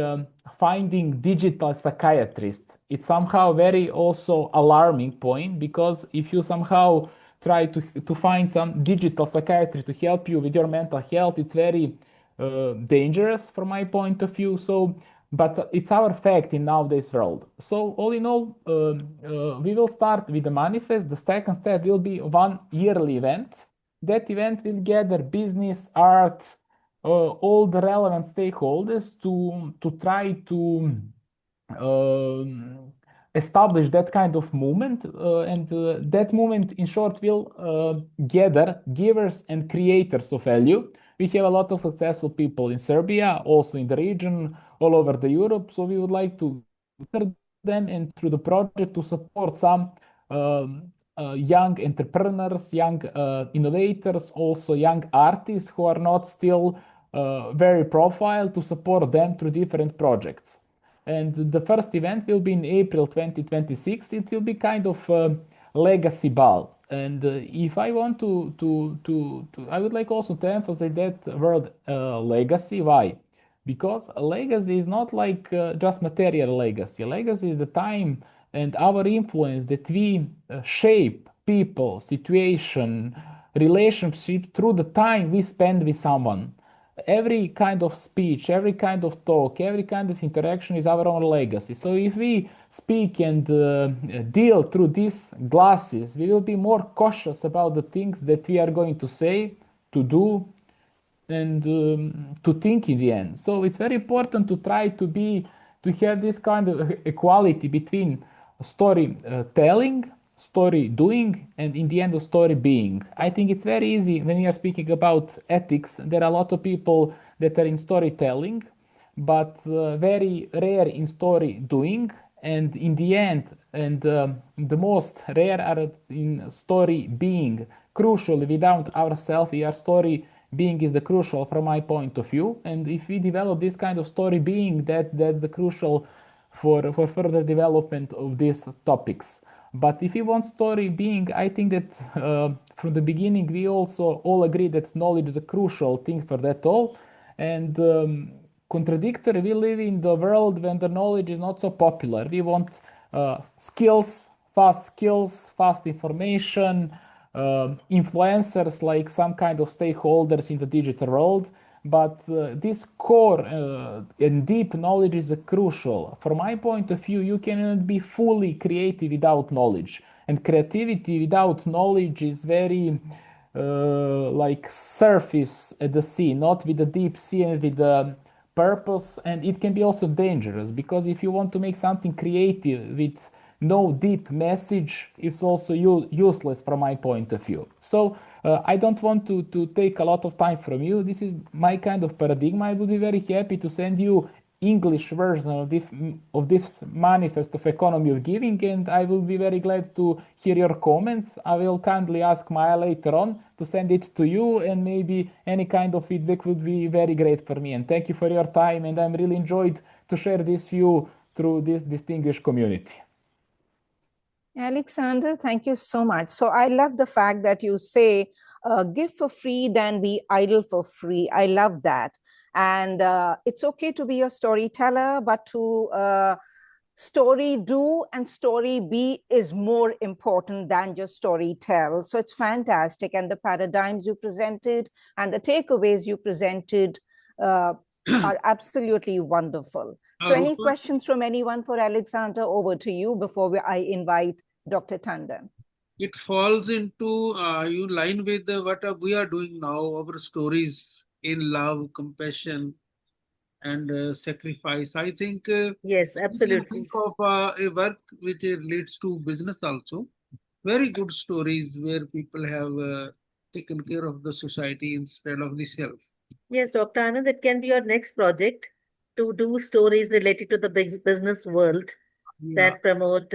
finding digital psychiatrist. It's somehow very also alarming point, because if you somehow try to find some digital psychiatrist to help you with your mental health, it's very dangerous from my point of view. So, but it's our fact in nowadays world. So all in all, we will start with the manifest. The second step will be one yearly event. That event will gather business, art, all the relevant stakeholders to try to establish that kind of movement, and that movement in short will gather givers and creators of value. We have a lot of successful people in Serbia, also in the region, all over the Europe. So we would like to gather them, and through the project to support some young entrepreneurs, young innovators, also young artists who are not still very profile, to support them through different projects. And the first event will be in April 2026. It will be kind of a legacy ball. And if I want I would like also to emphasize that word legacy. Why? Because a legacy is not like just material legacy. Legacy is the time and our influence that we shape people, situation, relationship through the time we spend with someone. Every kind of speech, every kind of talk, every kind of interaction is our own legacy. So if we speak and deal through these glasses, we will be more cautious about the things that we are going to say, to do, and to think in the end. So it's very important to try to have this kind of equality between story telling, story doing, and in the end, the story being. I think it's very easy when you are speaking about ethics. There are a lot of people that are in storytelling, but very rare in story doing, and in the end, and the most rare are in story being. Crucial, without ourselves, we are story being is the crucial from my point of view. And if we develop this kind of story being, that's the crucial for further development of these topics. But if you want story being, I think that from the beginning we also all agree that knowledge is a crucial thing for that all. And contradictory, we live in the world when the knowledge is not so popular. We want skills, fast information, influencers like some kind of stakeholders in the digital world. But this core and deep knowledge is crucial. From my point of view, you cannot be fully creative without knowledge. And creativity without knowledge is very like surface at the sea, not with the deep sea and with the purpose. And it can be also dangerous, because if you want to make something creative with no deep message, it's also useless from my point of view. So I don't want to take a lot of time from you. This is my kind of paradigm. I would be very happy to send you English version of this manifest of economy of giving, and I will be very glad to hear your comments. I will kindly ask Maya later on to send it to you, and maybe any kind of feedback would be very great for me. And thank you for your time, and I'm really enjoyed to share this view through this distinguished community. Alexander, thank you so much. So I love the fact that you say, give for free than be idle for free. I love that. And it's okay to be a storyteller, but to story do and story be is more important than just story tell. So it's fantastic. And the paradigms you presented and the takeaways you presented are absolutely wonderful. So any questions from anyone for Alexander? Over to you before I invite Dr. Tandon. It falls into line with what we are doing now, our stories in love, compassion, and sacrifice. I think yes, absolutely. You can think of a work which relates to business also. Very good stories where people have taken care of the society instead of the self. Yes, Dr. Anand, it can be your next project to do stories related to the business world that promote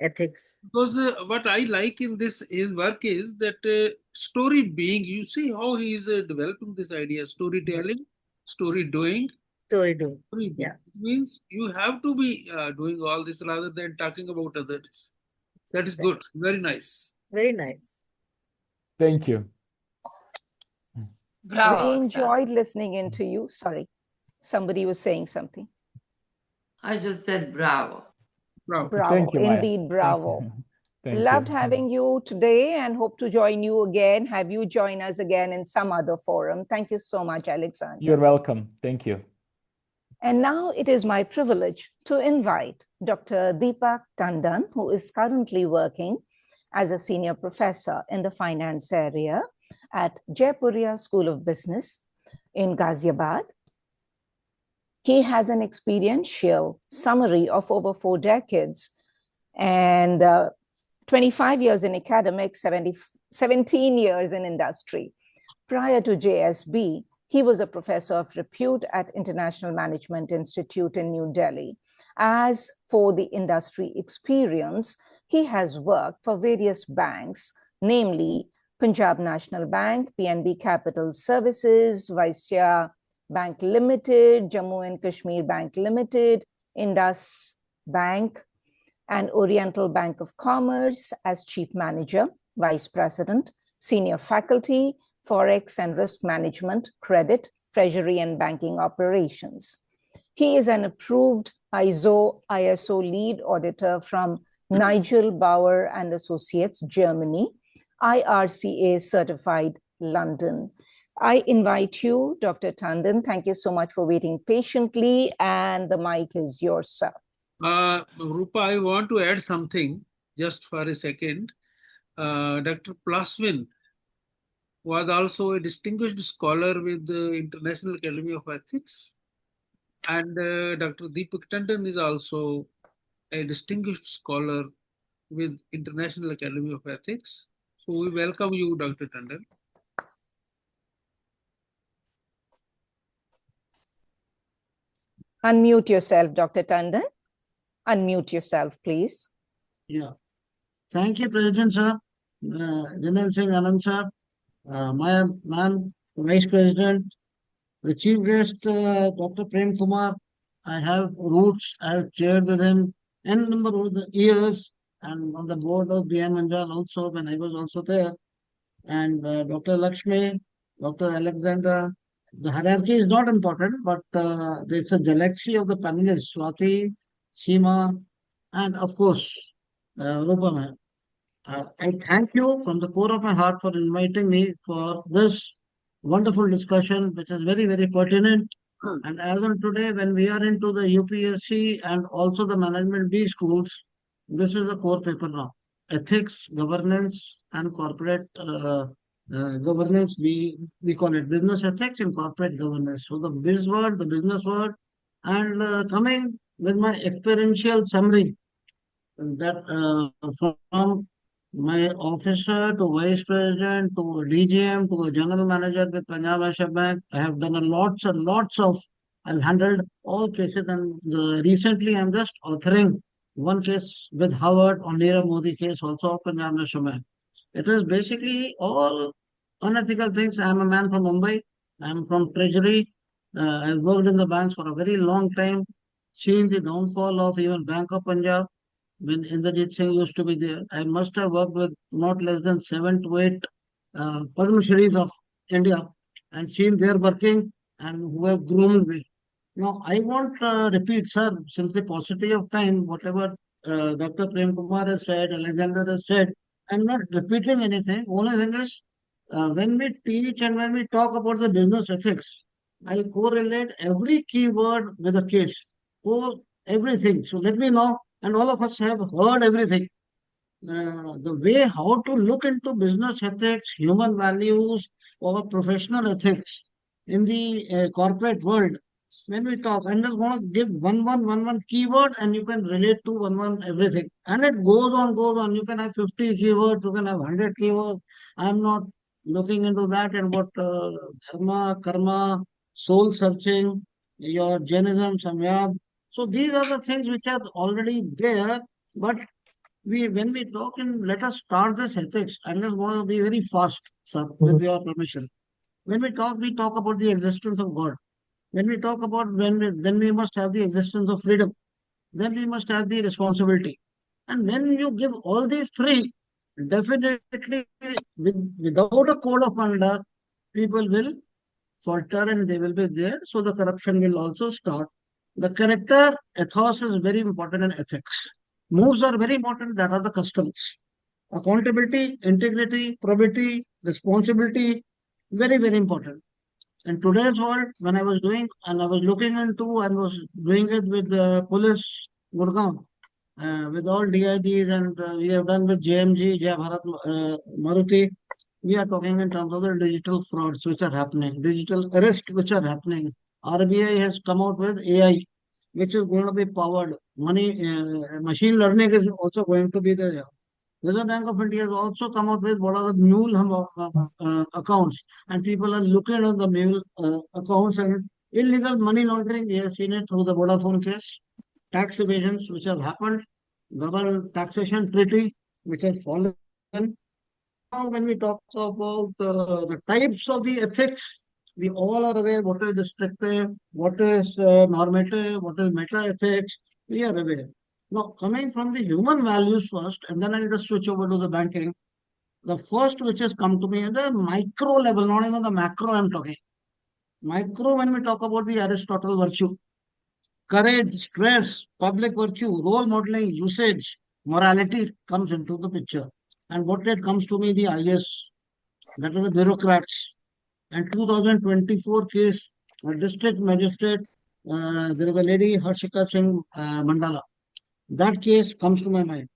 ethics. Because what I like in his work is that story being, you see how he is developing this idea, storytelling, story doing. Story doing. Yeah. It means you have to be doing all this rather than talking about others. That is good. Very nice. Very nice. Thank you. Bravo. We enjoyed listening into you. Sorry, somebody was saying something. I just said bravo. Bravo. Bravo. Thank you, Maya. Indeed, bravo. Thank Loved you. having you today and hope to join you again, have you join us again in some other forum. Thank you so much, Alexander. You're welcome. Thank you. And now it is my privilege to invite Dr. Deepak Tandon, who is currently working as a senior professor in the finance area at Jaipuria School of Business in Ghaziabad. He has an experiential summary of over 4 decades and 25 years in academics, 17 years in industry. Prior to JSB, he was a professor of repute at International Management Institute in New Delhi. As for the industry experience, he has worked for various banks, namely Punjab National Bank, PNB Capital Services, Vaisya Bank Limited, Jammu and Kashmir Bank Limited, Indus Bank, and Oriental Bank of Commerce as chief manager. Vice President, Senior Faculty, Forex and Risk Management, Credit, Treasury and Banking Operations. He is an approved ISO lead auditor from Nigel Bauer and Associates, Germany, IRCA certified, London. I invite you, Dr. Tandon. Thank you so much for waiting patiently, and the mic is yours, sir. Rupa, I want to add something just for a second. Dr. Plavsin was also a distinguished scholar with the International Academy of Ethics, and Dr. Deepak Tandon is also a distinguished scholar with International Academy of Ethics. So we welcome you, Dr. Tandon. Unmute yourself, Dr. Tandon. Unmute yourself, please. Yeah. Thank you, President, sir. General Singh Anand, sir. My man, Vice President, the Chief Guest, Dr. Prem Kumar. I have roots. I have chaired with him n number of the years, and on the board of BM Manjal also when I was also there. And Dr. Lakshmi, Dr. Alaksander. The hierarchy is not important, but there's a galaxy of the panelists, Swati, Seema, and of course, Rupa ma'am. I thank you from the core of my heart for inviting me for this wonderful discussion, which is very, very pertinent. And as on today, when we are into the UPSC and also the Management B schools, this is the core paper now. Ethics, governance, and corporate governance. We call it business ethics and corporate governance. So the Bizworld, the business world, and coming with my experiential summary that from my officer to vice president to DGM to a general manager with Punjab National Bank, I have done lots and lots of, I've handled all cases, and recently I'm just authoring one case with Howard on Nirav Modi case also of Punjab National Bank. It is basically all unethical things. I'm a man from Mumbai. I'm from Treasury. I've worked in the banks for a very long time, seen the downfall of even Bank of Punjab when Inderjit Singh used to be there. I must have worked with not less than 7 to 8 Padma Shris of India and seen their working and who have groomed me. Now, I won't repeat, sir, since the paucity of time, whatever Dr. Prem Kumar has said, Alexander has said, I'm not repeating anything. Only thing is, when we teach and when we talk about the business ethics, I'll correlate every keyword with a case, or everything. So let me know, and all of us have heard everything. The way how to look into business ethics, human values, or professional ethics in the corporate world. When we talk, I'm just going to give one keyword, and you can relate to one everything. And it goes on. You can have 50 keywords, you can have 100 keywords. I'm not looking into that and what dharma, karma, soul searching, your Jainism, samyad. So these are the things which are already there, but when we talk and let us start this ethics, I'm just going to be very fast, sir, with your permission. When we talk about the existence of God. When we talk about then we must have the existence of freedom. Then we must have the responsibility. And when you give all these three, definitely without a code of conduct, people will falter and they will be there. So the corruption will also start. The character ethos is very important in ethics. Moves are very important. That are the customs. Accountability, integrity, probity, responsibility, very, very important. In today's world, when I was doing and I was looking into, I was doing it with the police, Gurgaon, with all DIGs, and we have done with JMG, Jai Bharat Maruti. We are talking in terms of the digital frauds which are happening, digital arrests which are happening. RBI has come out with AI, which is going to be powered. Machine learning is also going to be there. Reserve Bank of India has also come out with what are the mule accounts, and people are looking at the mule accounts and illegal money laundering. We have seen it through the Vodafone case, tax evasions which have happened, double taxation treaty which has fallen. Now, when we talk about the types of the ethics, we all are aware what is destructive, what is normative, what is meta ethics. We are aware. Now, coming from the human values first, and then I'll just switch over to the banking. the first which has come to me at the micro level, not even the macro I'm talking. Micro, when we talk about the Aristotle virtue, courage, stress, public virtue, role modeling, usage, morality comes into the picture. And what it comes to me, the IS, that is the bureaucrats. And 2024 case, a district magistrate, there is a lady, Harshika Singh Mandala. That case comes to my mind.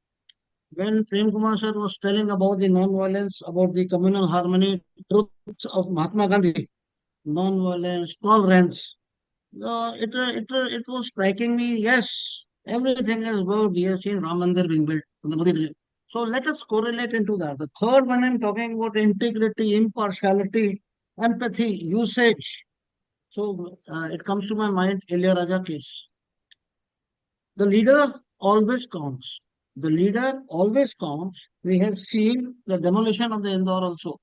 When Prem Kumar sir was telling about the non-violence, about the communal harmony, truths of Mahatma Gandhi, non-violence, tolerance, it was striking me, yes, everything is good. We have seen Ram Mandir being built in the Modi regime. So let us correlate into that. The third one I'm talking about integrity, impartiality, empathy, usage. So it comes to my mind, Raja case. The leader always counts. The leader always counts. We have seen the demolition of the Indore also.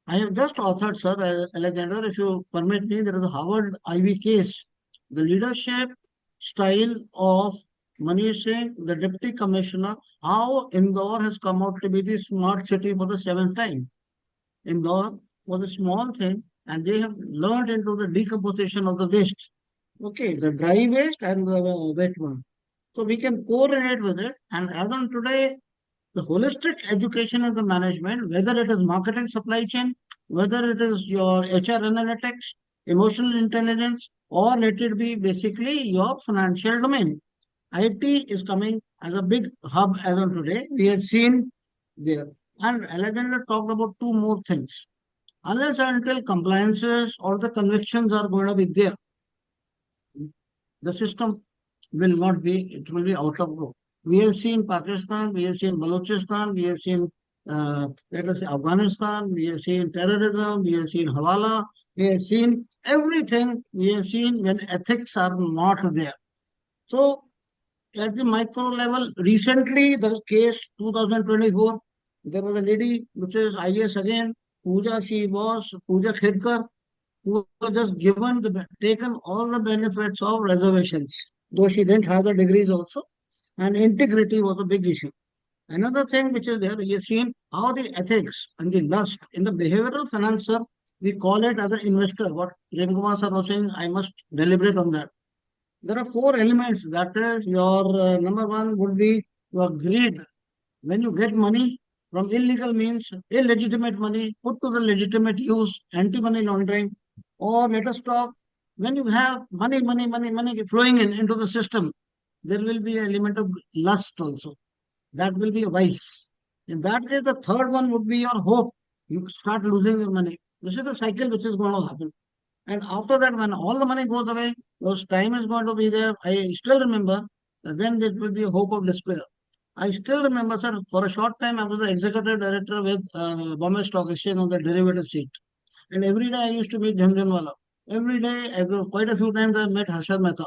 I have just authored, sir, Alexander, if you permit me, there is a Harvard Ivy case. The leadership style of Manish Singh, the deputy commissioner, how Indore has come out to be the smart city for the seventh time. Indore was a small thing, and they have learned into the decomposition of the waste. Okay, the dry waste and the wet one. So we can correlate with it. And as on today, the holistic education and the management, whether it is marketing supply chain, whether it is your HR analytics, emotional intelligence, or let it be basically your financial domain. IT is coming as a big hub as on today. We have seen there. And Alexander talked about two more things. Unless and until compliances or the convictions are going to be there, the system will not be, it will be out of road. We have seen Pakistan, we have seen Balochistan, we have seen, let us say, Afghanistan, we have seen terrorism, we have seen Hawala, we have seen everything we have seen when ethics are not there. So, at the micro level, recently, the case 2024, there was a lady, which is IS again, Pooja, she was Pooja Khedkar, who was just given taken all the benefits of reservations, though she didn't have the degrees also, and integrity was a big issue. Another thing which is there, you have seen how the ethics and the lust in the behavioral finance, sir, we call it as an investor. What Prem Kumar sir was saying, I must deliberate on that. There are four elements. That is your number one would be your greed. When you get money from illegal means, illegitimate money, put to the legitimate use, anti-money laundering, or let us talk, when you have money flowing into the system, there will be an element of lust also. That will be a vice. In that case, the third one would be your hope. You start losing your money. This is the cycle which is going to happen. And after that, when all the money goes away, those time is going to be there. I still remember, then there will be a hope of despair. I still remember, sir, for a short time, I was the executive director with Bombay Stock Exchange on the derivative seat. And every day I used to meet Jhanjhanwala. Every day, quite a few times I met Harshad Mehta.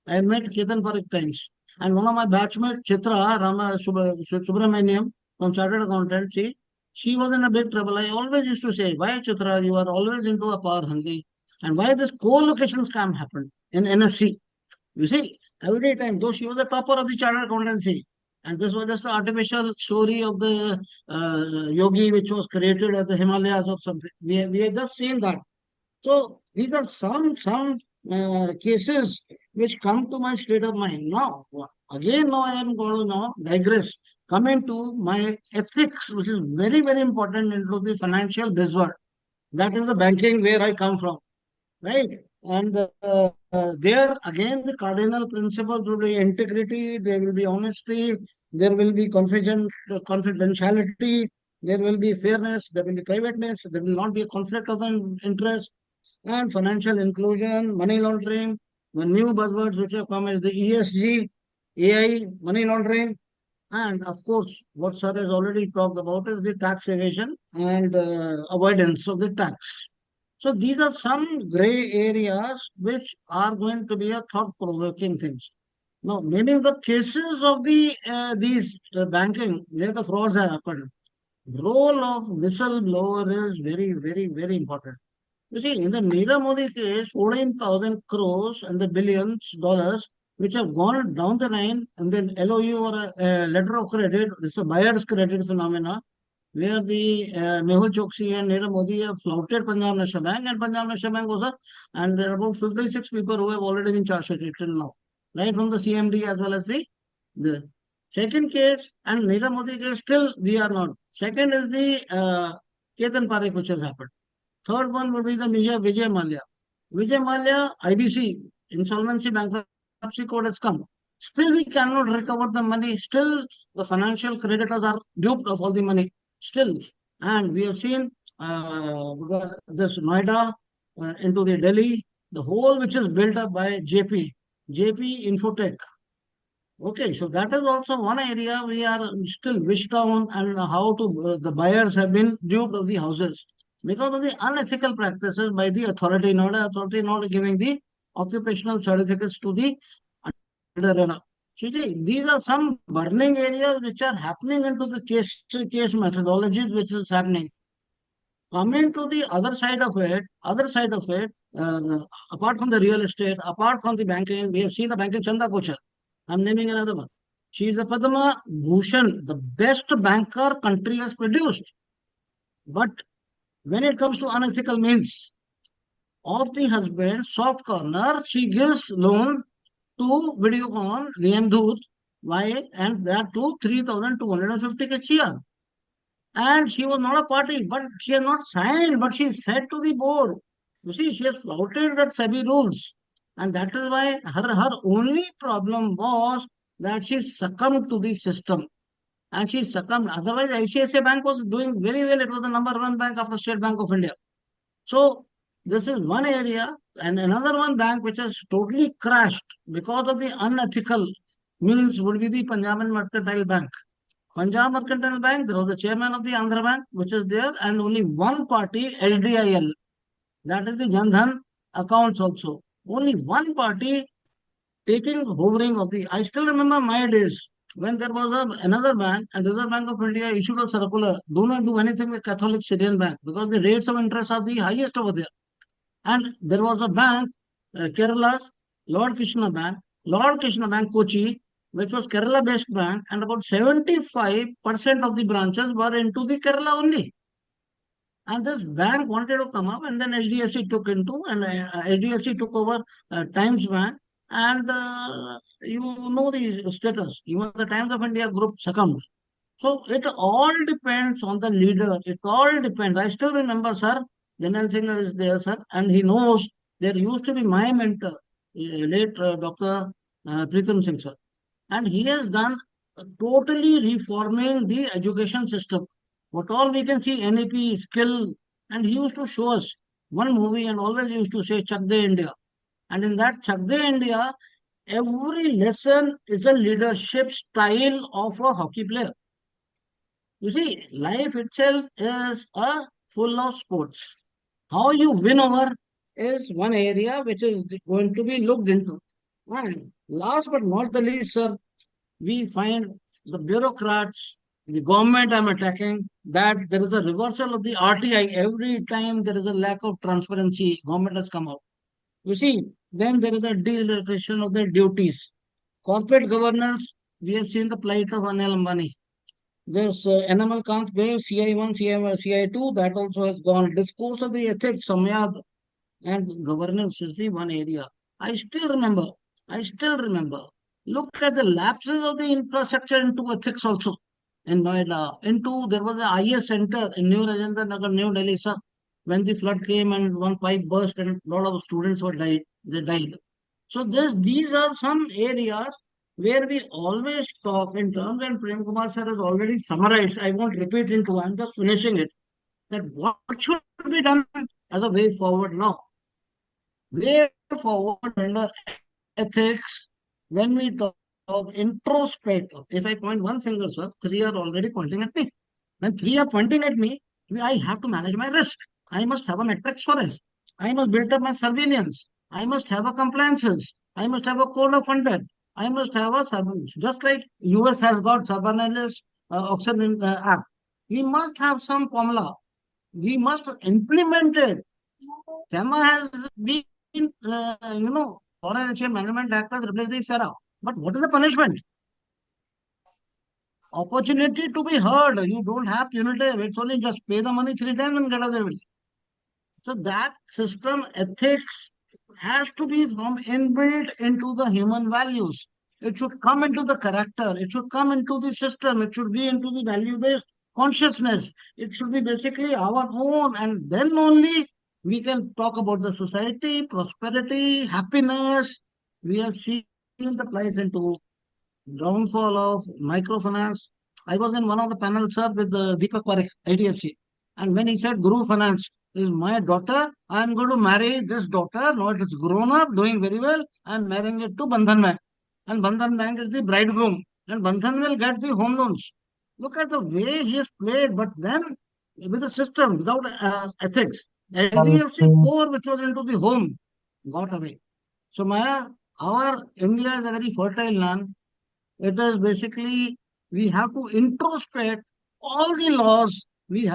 I met Ketan Parekh times. And one of my batchmates, Chitra Subramaniam from Chartered Accountancy, she was in a big trouble. I always used to say, why Chitra, you are always into a power hungry. And why this co-location scam happened in NSC. You see, every time, though she was the topper of the Chartered Accountancy, and this was just an artificial story of the yogi which was created at the Himalayas or something. We have just seen that. So these are some cases which come to my state of mind. Now, again, now I am going to now digress, coming to my ethics, which is very, very important into the financial Bizworld. That is the banking where I come from, right? And there again, the cardinal principles will be integrity, there will be honesty, there will be confidentiality, there will be fairness, there will be privateness, there will not be a conflict of interest, and financial inclusion, money laundering, the new buzzwords which have come as the ESG, AI, money laundering, and of course, what sir has already talked about is the tax evasion and avoidance of the tax. So these are some gray areas which are going to be a thought-provoking things. Now, many of the cases of these banking where the frauds have happened, role of whistleblower is very, very, very important. You see, in the Nirav Modi case, 14,000 crores and the billions dollars which have gone down the line and then LOU or a letter of credit, it's a buyer's credit phenomena, where the Mehul Choksi and Nirav Modi have flouted Punjab National Bank, and Punjab National Bank was a, and there are about 56 people who have already been charged till now, right from the CMD as well as the second case, and Nirav Modi case, still we are not. Second is the Ketan Parekh, which has happened. Third one would be the Vijay Mallya. Vijay Mallya, IBC, Insolvency Bankruptcy Code has come. Still, we cannot recover the money. Still, the financial creditors are duped of all the money. Still, and we have seen this Noida into the Delhi, the whole which is built up by JP Infotech. Okay, so that is also one area we are still wished down, and how to the buyers have been duped of the houses because of the unethical practices by the authority, not giving the occupational certificates to the underowner. So you see, these are some burning areas which are happening into the case methodologies which is happening. Coming to the other side of it, apart from the real estate, apart from the banking, we have seen the banking Chanda Kochar. I'm naming another one. She is the Padma Bhushan, the best banker country has produced. But when it comes to unethical means of the husband, soft corner, she gives loan to Videocon, Niamdut, why? And that to 3,250 KCR. And she was not a party, but she has not signed, but she said to the board. You see, she has flouted that SEBI rules. And that is why her only problem was that she succumbed to the system. And she succumbed. Otherwise, ICICI Bank was doing very well. It was the #1 bank after State Bank of India. So this is one area. And another one bank which has totally crashed because of the unethical means would be the Punjab and Mercantile Bank. Punjab Mercantile Bank, there was the chairman of the Andhra Bank, which is there, and only one party, HDIL, that is the Jandhan accounts also. Only one party taking hovering of the. I still remember my days when there was another bank, and Reserve Bank of India issued a circular: do not do anything with Catholic Syrian Bank because the rates of interest are the highest over there. And there was a bank, Kerala's Lord Krishna Bank, Kochi, which was Kerala-based bank, and about 75% of the branches were into the Kerala only. And this bank wanted to come up, and then HDFC took into, and HDFC took over Times Bank, and you know the status. Even the Times of India group succumbed. So it all depends on the leader. It all depends. I still remember, sir, Janal Singh is there, sir, and he knows there used to be my mentor, late Dr. Pritam Singh, sir. And he has done totally reforming the education system. What all we can see, NEP, skill, and he used to show us one movie and always used to say, Chak De India. And in that Chak De India, every lesson is a leadership style of a hockey player. You see, life itself is full of sports. How you win over is one area which is going to be looked into. And last but not the least, sir, we find the bureaucrats, the government I'm attacking, that there is a reversal of the RTI. Every time there is a lack of transparency, government has come out. You see, then there is a delegation of the duties. Corporate governance, we have seen the plight of Anil Ambani. This Animal Kant Dev, CI1, CI2, that also has gone. Discourse of the ethics, Samyad, and governance is the one area. I still remember. Look at the lapses of the infrastructure into ethics also. In Noida, there was a IS center in New Rajendra Nagar, New Delhi, sir. When the flood came and one pipe burst and a lot of students they died. So these are some areas where we always talk in terms, and Prem Kumar sir has already summarized. I won't repeat into, I'm just finishing it. That what should be done as a way forward now? Way forward under ethics, when we talk introspective. If I point one finger, sir, three are already pointing at me. When three are pointing at me, I have to manage my risk. I must have a metrics for it. I must build up my surveillance. I must have a compliances. I must have a code of conduct. I must have a surveillance. Just like US has got surveillance Oxygen app. We must have some formula. We must implement it. FEMA has been, Foreign Exchange Management Act has replaced the FERA. But what is the punishment? opportunity to be heard. You don't have punitive. It's only just pay the money 3 times and get away with it. So that system ethics has to be from inbuilt into the human values. It should come into the character. It should come into the system. It should be into the value-based consciousness. It should be basically our own, and then only we can talk about the society, prosperity, happiness. We have seen the plight into downfall of microfinance. I was in one of the panels, sir, with Deepak Parekh, IDFC. And when he said Guru Finance is my daughter, I'm going to marry this daughter. Now it is grown up, doing very well. I'm marrying it to Bandhan Bank. And Bandhan Bank is the bridegroom. And Bandhan will get the home loans. Look at the way he has played, but then with the system, without ethics. IDFC core, which was into the home, got away. So, Maya, our India is a very fertile land. It is basically we have to introspect all the laws. We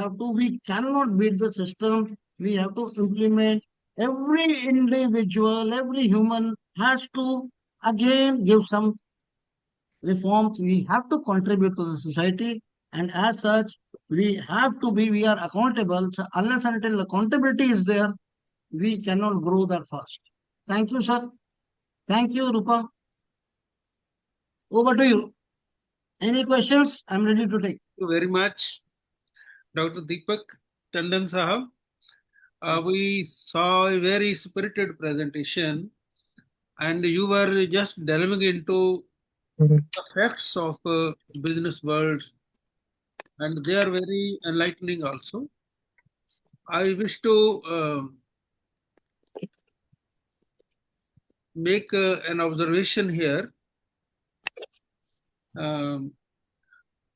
cannot beat the system. We have to implement. Every individual, every human has to again give some reforms. We have to contribute to the society. And as such, we are accountable. So unless until accountability is there, we cannot grow that fast. Thank you, sir. Thank you, Rupa. Over to you. Any questions? I'm ready to take. Thank you very much, Dr. Deepak Tandon Sahab. Yes. We saw a very spirited presentation, and you were just delving into the facts of business world, and they are very enlightening also. I wish to make an observation here.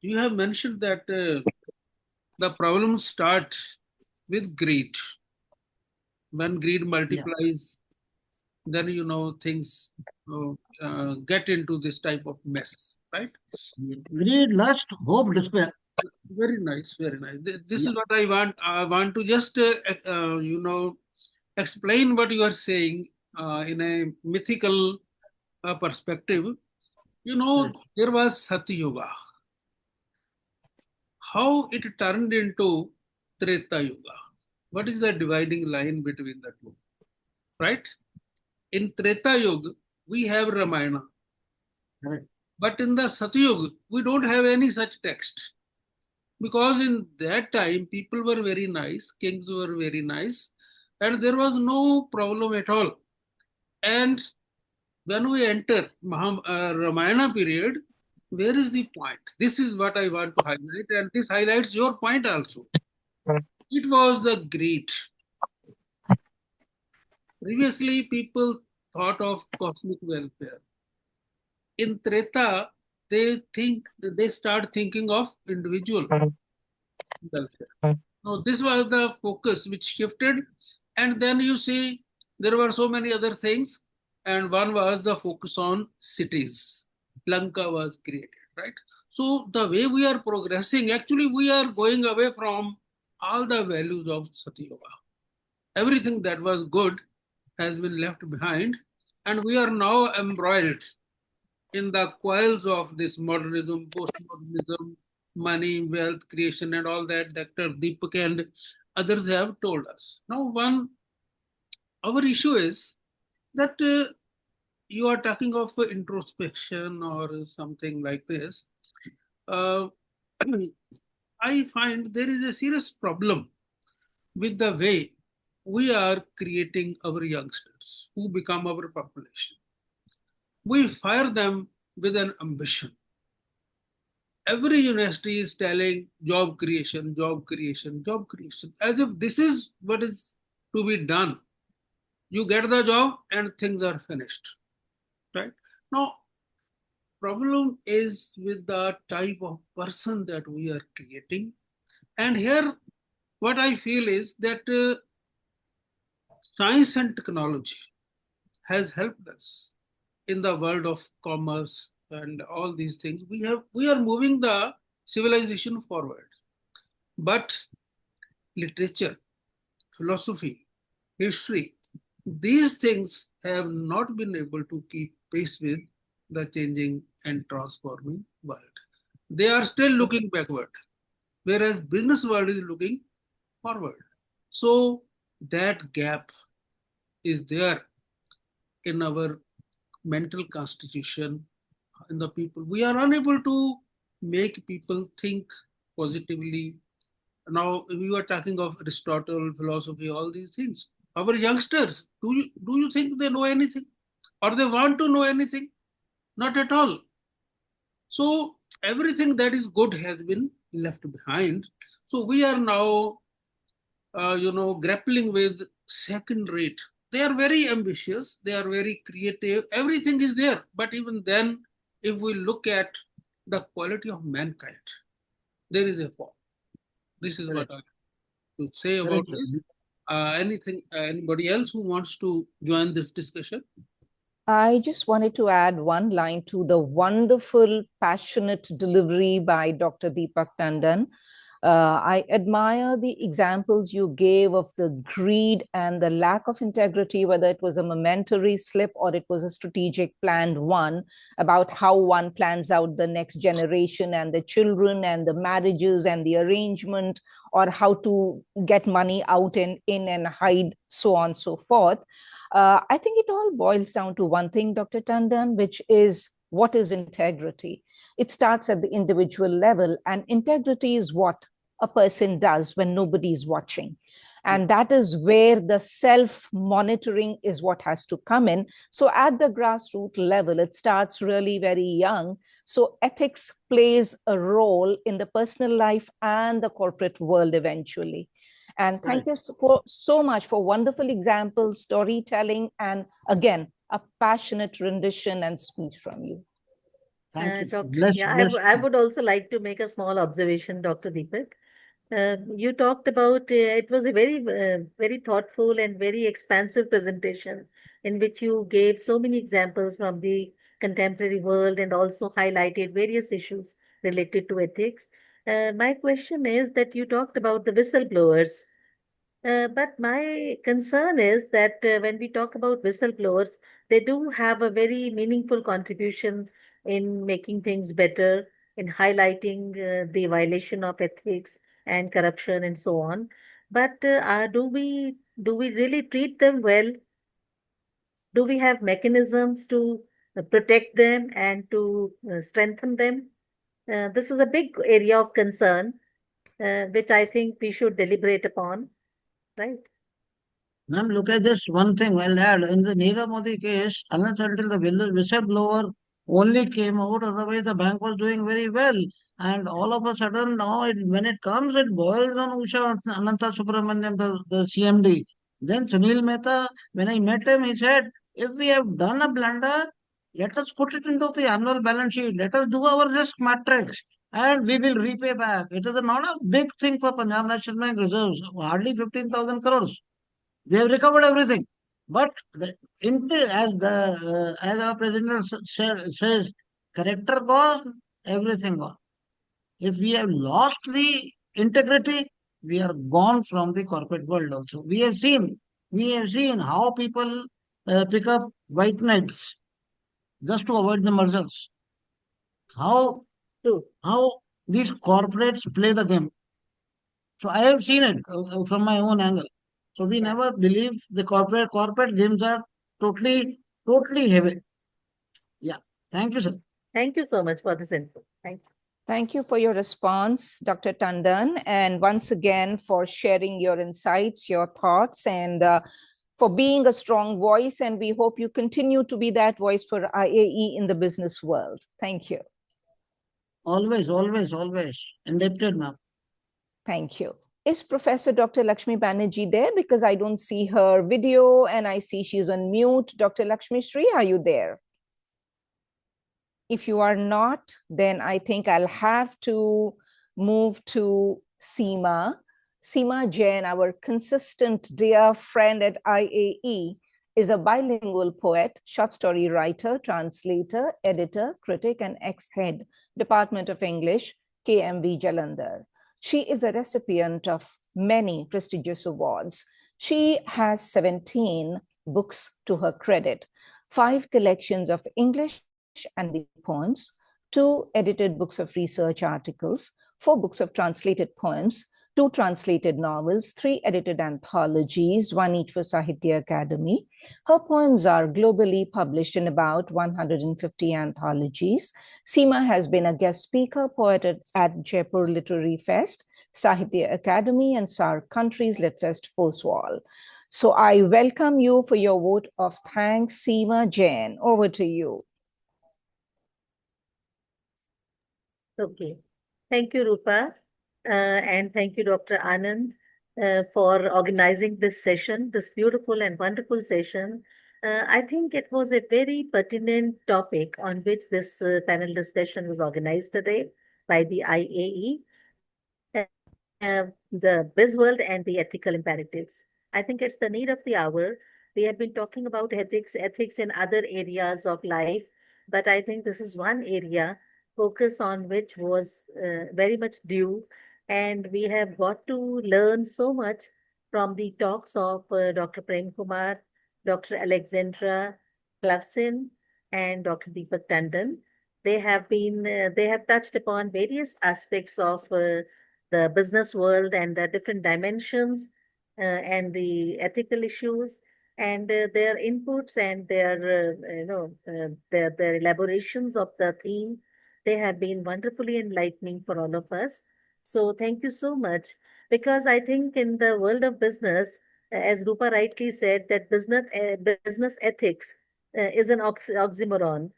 You have mentioned that the problems start with greed. When greed multiplies, then things get into this type of mess, right? Greed, lust, hope, despair. Very nice, very nice. This is what I want. I want to just explain what you are saying in a mythical perspective. There was Satya Yuga. How it turned into Treta Yuga. What is the dividing line between the two? Right? In Treta Yuga, we have Ramayana. Correct. But in the Satya Yuga, we don't have any such text. Because in that time, people were very nice, kings were very nice, and there was no problem at all. And when we enter Ramayana period, where is the point? This is what I want to highlight, and this highlights your point also. It was the greed. Previously, people thought of cosmic welfare. In Treta, they start thinking of individual welfare. Now, this was the focus which shifted, and then you see there were so many other things, and one was the focus on cities. Lanka was created, right? So the way we are progressing, actually we are going away from all the values of Satya Yuga. Everything that was good has been left behind, and we are now embroiled in the coils of this modernism, postmodernism, money, wealth creation, and all that Dr. Deepak and others have told us. Now, our issue is that you are talking of introspection or something like this. I find there is a serious problem with the way we are creating our youngsters who become our population. We fire them with an ambition. Every university is telling job creation, job creation, job creation, as if this is what is to be done. You get the job and things are finished, right? Now, problem is with the type of person that we are creating. And here, what I feel is that science and technology has helped us in the world of commerce and all these things. We are moving the civilization forward. But literature, philosophy, history, these things have not been able to keep pace with the changing and transforming world. they are still looking backward, whereas business world is looking forward. So that gap is there in our mental constitution in the people. We are unable to make people think positively. Now we were talking of Aristotle, philosophy, all these things. Our youngsters, do you think they know anything? Or they want to know anything? Not at all. So everything that is good has been left behind. So we are now, grappling with second rate. They are very ambitious. They are very creative. Everything is there. But even then, if we look at the quality of mankind, there is a fall. This is what I have to say about this. Anybody else who wants to join this discussion? I just wanted to add one line to the wonderful, passionate delivery by Dr. Deepak Tandon. I admire the examples you gave of the greed and the lack of integrity, whether it was a momentary slip or it was a strategic planned one, about how one plans out the next generation and the children and the marriages and the arrangement, or how to get money out and in and hide, so on and so forth. I think it all boils down to one thing, Dr. Tandon, which is, what is integrity? It starts at the individual level, and integrity is what a person does when nobody is watching. And that is where the self-monitoring is what has to come in. So at the grassroots level, it starts really very young. So ethics plays a role in the personal life and the corporate world eventually. And thank you so much for wonderful examples, storytelling, and again, a passionate rendition and speech from you. Thank you. I would also like to make a small observation, Dr. Deepak. You talked about, it was a very thoughtful and very expansive presentation in which you gave so many examples from the contemporary world and also highlighted various issues related to ethics. My question is that you talked about the whistleblowers. But my concern is that when we talk about whistleblowers, they do have a very meaningful contribution in making things better, in highlighting the violation of ethics and corruption and so on. But do we really treat them well? Do we have mechanisms to protect them and to strengthen them? This is a big area of concern, which I think we should deliberate upon, right? Ma'am, look at this one thing. Well, in the Nirav Modi case, unless until the whistleblower only came out, otherwise the bank was doing very well. And all of a sudden, now when it comes, it boils on Usha Ananta Subramaniam, the CMD. Then Sunil Mehta, when I met him, he said, if we have done a blunder, let us put it into the annual balance sheet. Let us do our risk matrix and we will repay back. It is not a big thing for Punjab National Bank reserves, hardly 15,000 crores. They have recovered everything. But as our president says, character gone, everything gone. If we have lost the integrity, we are gone from the corporate world also. We have seen how people pick up white knights just to avoid the mergers. How these corporates play the game. So I have seen it from my own angle. So we never believe the corporate games are totally heavy. Yeah. Thank you, sir. Thank you so much for this input. Thank you. Thank you for your response, Dr. Tandon, and once again for sharing your insights, your thoughts, and for being a strong voice. And we hope you continue to be that voice for IAE in the business world. Thank you. Always. Indebted, ma'am. Thank you. Is Professor Dr. Lakshmi Banerjee there? Because I don't see her video and I see she's on mute. Dr. Lakshmi Shri, are you there? If you are not, then I think I'll have to move to Seema. Seema Jain, our consistent dear friend at IAE, is a bilingual poet, short story writer, translator, editor, critic, and ex-head, Department of English, KMV Jalandhar. She is a recipient of many prestigious awards. She has 17 books to her credit, 5 collections of English and the poems, 2 edited books of research articles, 4 books of translated poems, 2 translated novels, 3 edited anthologies, 1 each for Sahitya Akademi. Her poems are globally published in about 150 anthologies. Seema has been a guest speaker, poet at Jaipur Literary Fest, Sahitya Akademi, and SAARC Countries Lit Fest Foswal. So I welcome you for your vote of thanks, Seema Jain. Over to you. Okay. Thank you, Rupa. And thank you, Dr. Anand, for organizing this session, this beautiful and wonderful session. I think it was a very pertinent topic on which this panel discussion was organized today by the IAE, the Bizworld and the ethical imperatives. I think it's the need of the hour. We have been talking about ethics in other areas of life, but I think this is one area focus on which was very much due. And we have got to learn so much from the talks of Dr. Prem Kumar, Dr. Alexandra Plavsin, and Dr. Deepak Tandon. They have touched upon various aspects of the business world and the different dimensions and the ethical issues, and their inputs and their elaborations of the theme. They have been wonderfully enlightening for all of us. So thank you so much, because I think in the world of business, as Rupa rightly said, that business ethics is an oxymoron,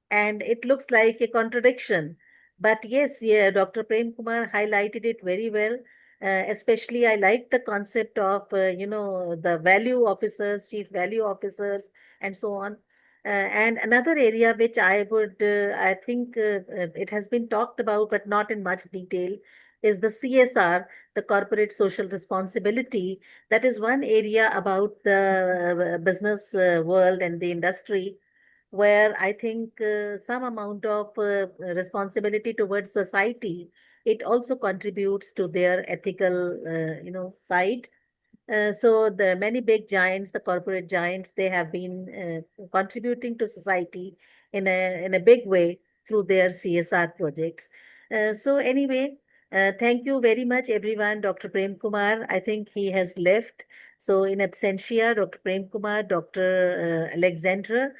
and it looks like a contradiction. But yes, yeah, Dr. Prem Kumar highlighted it very well. Especially, I like the concept of the value officers, chief value officers, and so on. And another area which I think it has been talked about, but not in much detail, is the CSR, the corporate social responsibility. That is one area about the business world and the industry where I think some amount of responsibility towards society, it also contributes to their ethical, side. So the many big giants, the corporate giants, they have been contributing to society in a big way through their CSR projects. So anyway, thank you very much, everyone. Dr. Prem Kumar, I think he has left. So in absentia, Dr. Prem Kumar, Dr. Alexandra,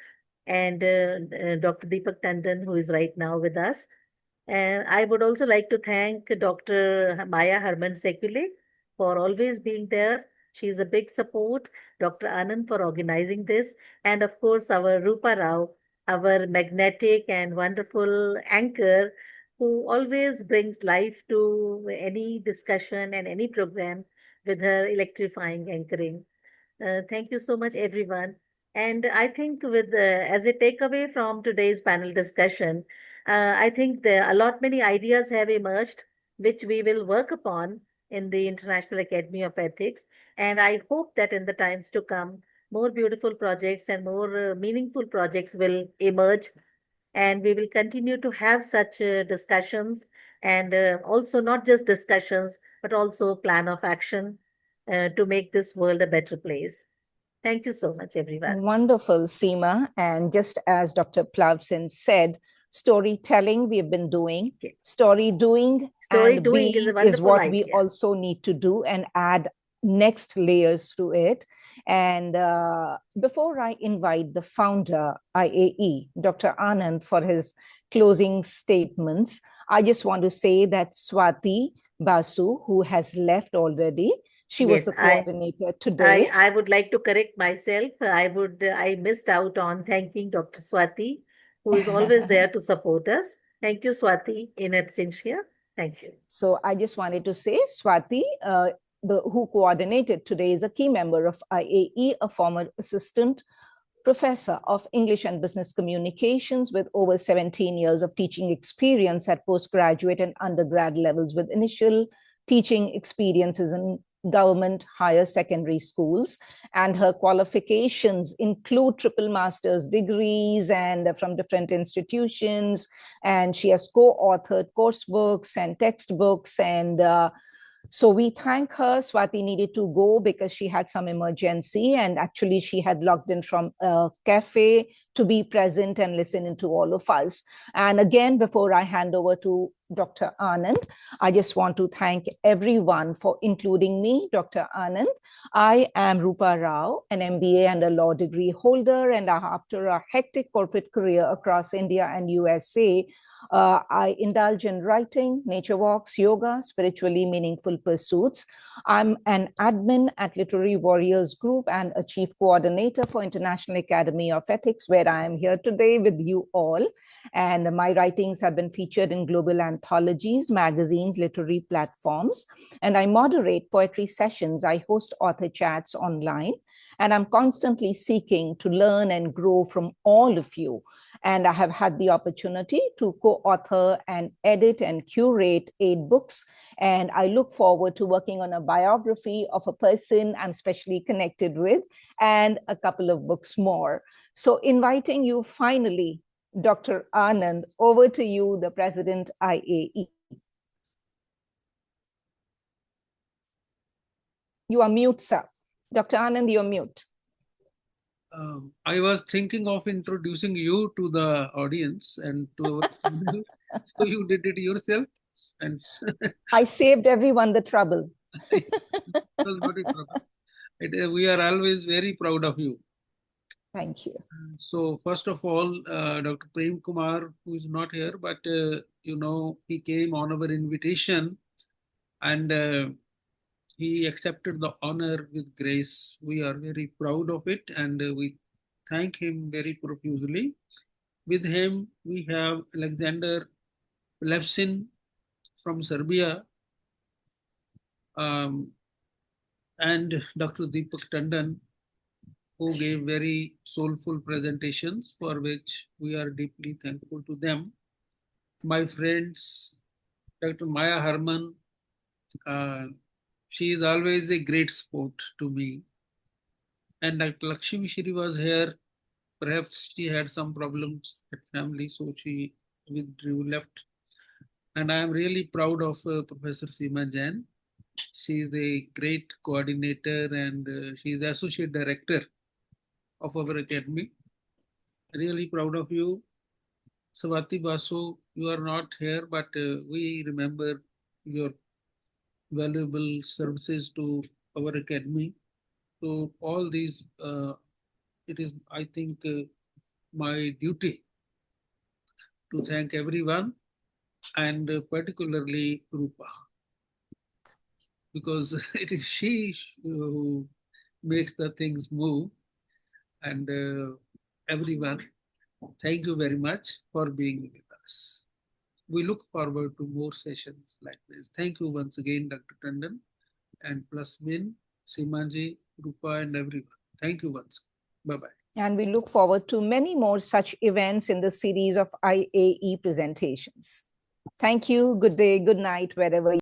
and Dr. Deepak Tandon, who is right now with us. And I would also like to thank Dr. Maya Harman Sekule for always being there. She's a big support. Dr. Anand for organizing this. And of course, our Rupa Rao, our magnetic and wonderful anchor, who always brings life to any discussion and any program with her electrifying anchoring. Thank you so much, everyone. And I think as a takeaway from today's panel discussion, I think a lot many ideas have emerged, which we will work upon in the International Academy of Ethics. And I hope that in the times to come, more beautiful projects and more meaningful projects will emerge. And we will continue to have such discussions, and also not just discussions, but also plan of action to make this world a better place. Thank you so much, everyone. Wonderful, Seema. And just as Dr. Plavsin said, storytelling we have been doing, story doing is what idea. We also need to do and add next layers to it. And before I invite the founder, IAE, Dr. Anand, for his closing statements, I just want to say that Swati Basu, who has left already, she was the coordinator today. I would like to correct myself. I missed out on thanking Dr. Swati, who is always there to support us. Thank you, Swati, in absentia. Thank you. So I just wanted to say, Swati, who coordinated today, is a key member of IAE, a former assistant professor of English and Business Communications with over 17 years of teaching experience at postgraduate and undergrad levels, with initial teaching experiences in government higher secondary schools. And her qualifications include triple master's degrees and from different institutions. And she has co-authored course books and textbooks, and So we thank her. Swati needed to go because she had some emergency, and actually she had logged in from a cafe to be present and listen to all of us. And again, before I hand over to Dr. Anand, I just want to thank everyone for including me, Dr. Anand. I am Rupa Rao, an MBA and a law degree holder, and after a hectic corporate career across India and USA, I indulge in writing, nature walks, yoga, spiritually meaningful pursuits. I'm an admin at Literary Warriors Group and a chief coordinator for International Academy of Ethics, where I am here today with you all. And my writings have been featured in global anthologies, magazines, literary platforms. And I moderate poetry sessions. I host author chats online. And I'm constantly seeking to learn and grow from all of you. And I have had the opportunity to co-author and edit and curate 8 books. And I look forward to working on a biography of a person I'm especially connected with and a couple of books more. So inviting you finally, Dr. Anand, over to you, the President IAE. You are mute, sir. Dr. Anand, you're mute. I was thinking of introducing you to the audience and to our so you did it yourself. And I saved everyone the trouble. It was not a trouble. We are always very proud of you. Thank you. So first of all, Dr. Prem Kumar, who is not here, but he came on our invitation, and he accepted the honor with grace. We are very proud of it, and we thank him very profusely. With him, we have Alaksander Plavsin from Serbia, and Dr. Deepak Tandon, who gave very soulful presentations, for which we are deeply thankful to them. My friends, Dr. Maya Harman, she is always a great sport to me. And Dr. Lakshmi Shri was here. Perhaps she had some problems at family, so she withdrew, left. And I am really proud of Professor Seema Jain. She is a great coordinator, and she is associate director of our academy. Really proud of you. Swati Basu, you are not here, but we remember your valuable services to our academy. So all these, it is, I think, my duty to thank everyone, and particularly Rupa, because it is she who makes the things move, and everyone, thank you very much for being with us. We look forward to more sessions like this. Thank you once again, Dr. Tandon, and Plavsin, Seemaji, Rupa, and everyone. Thank you once. Bye-bye. And we look forward to many more such events in the series of IAE presentations. Thank you. Good day, good night, wherever you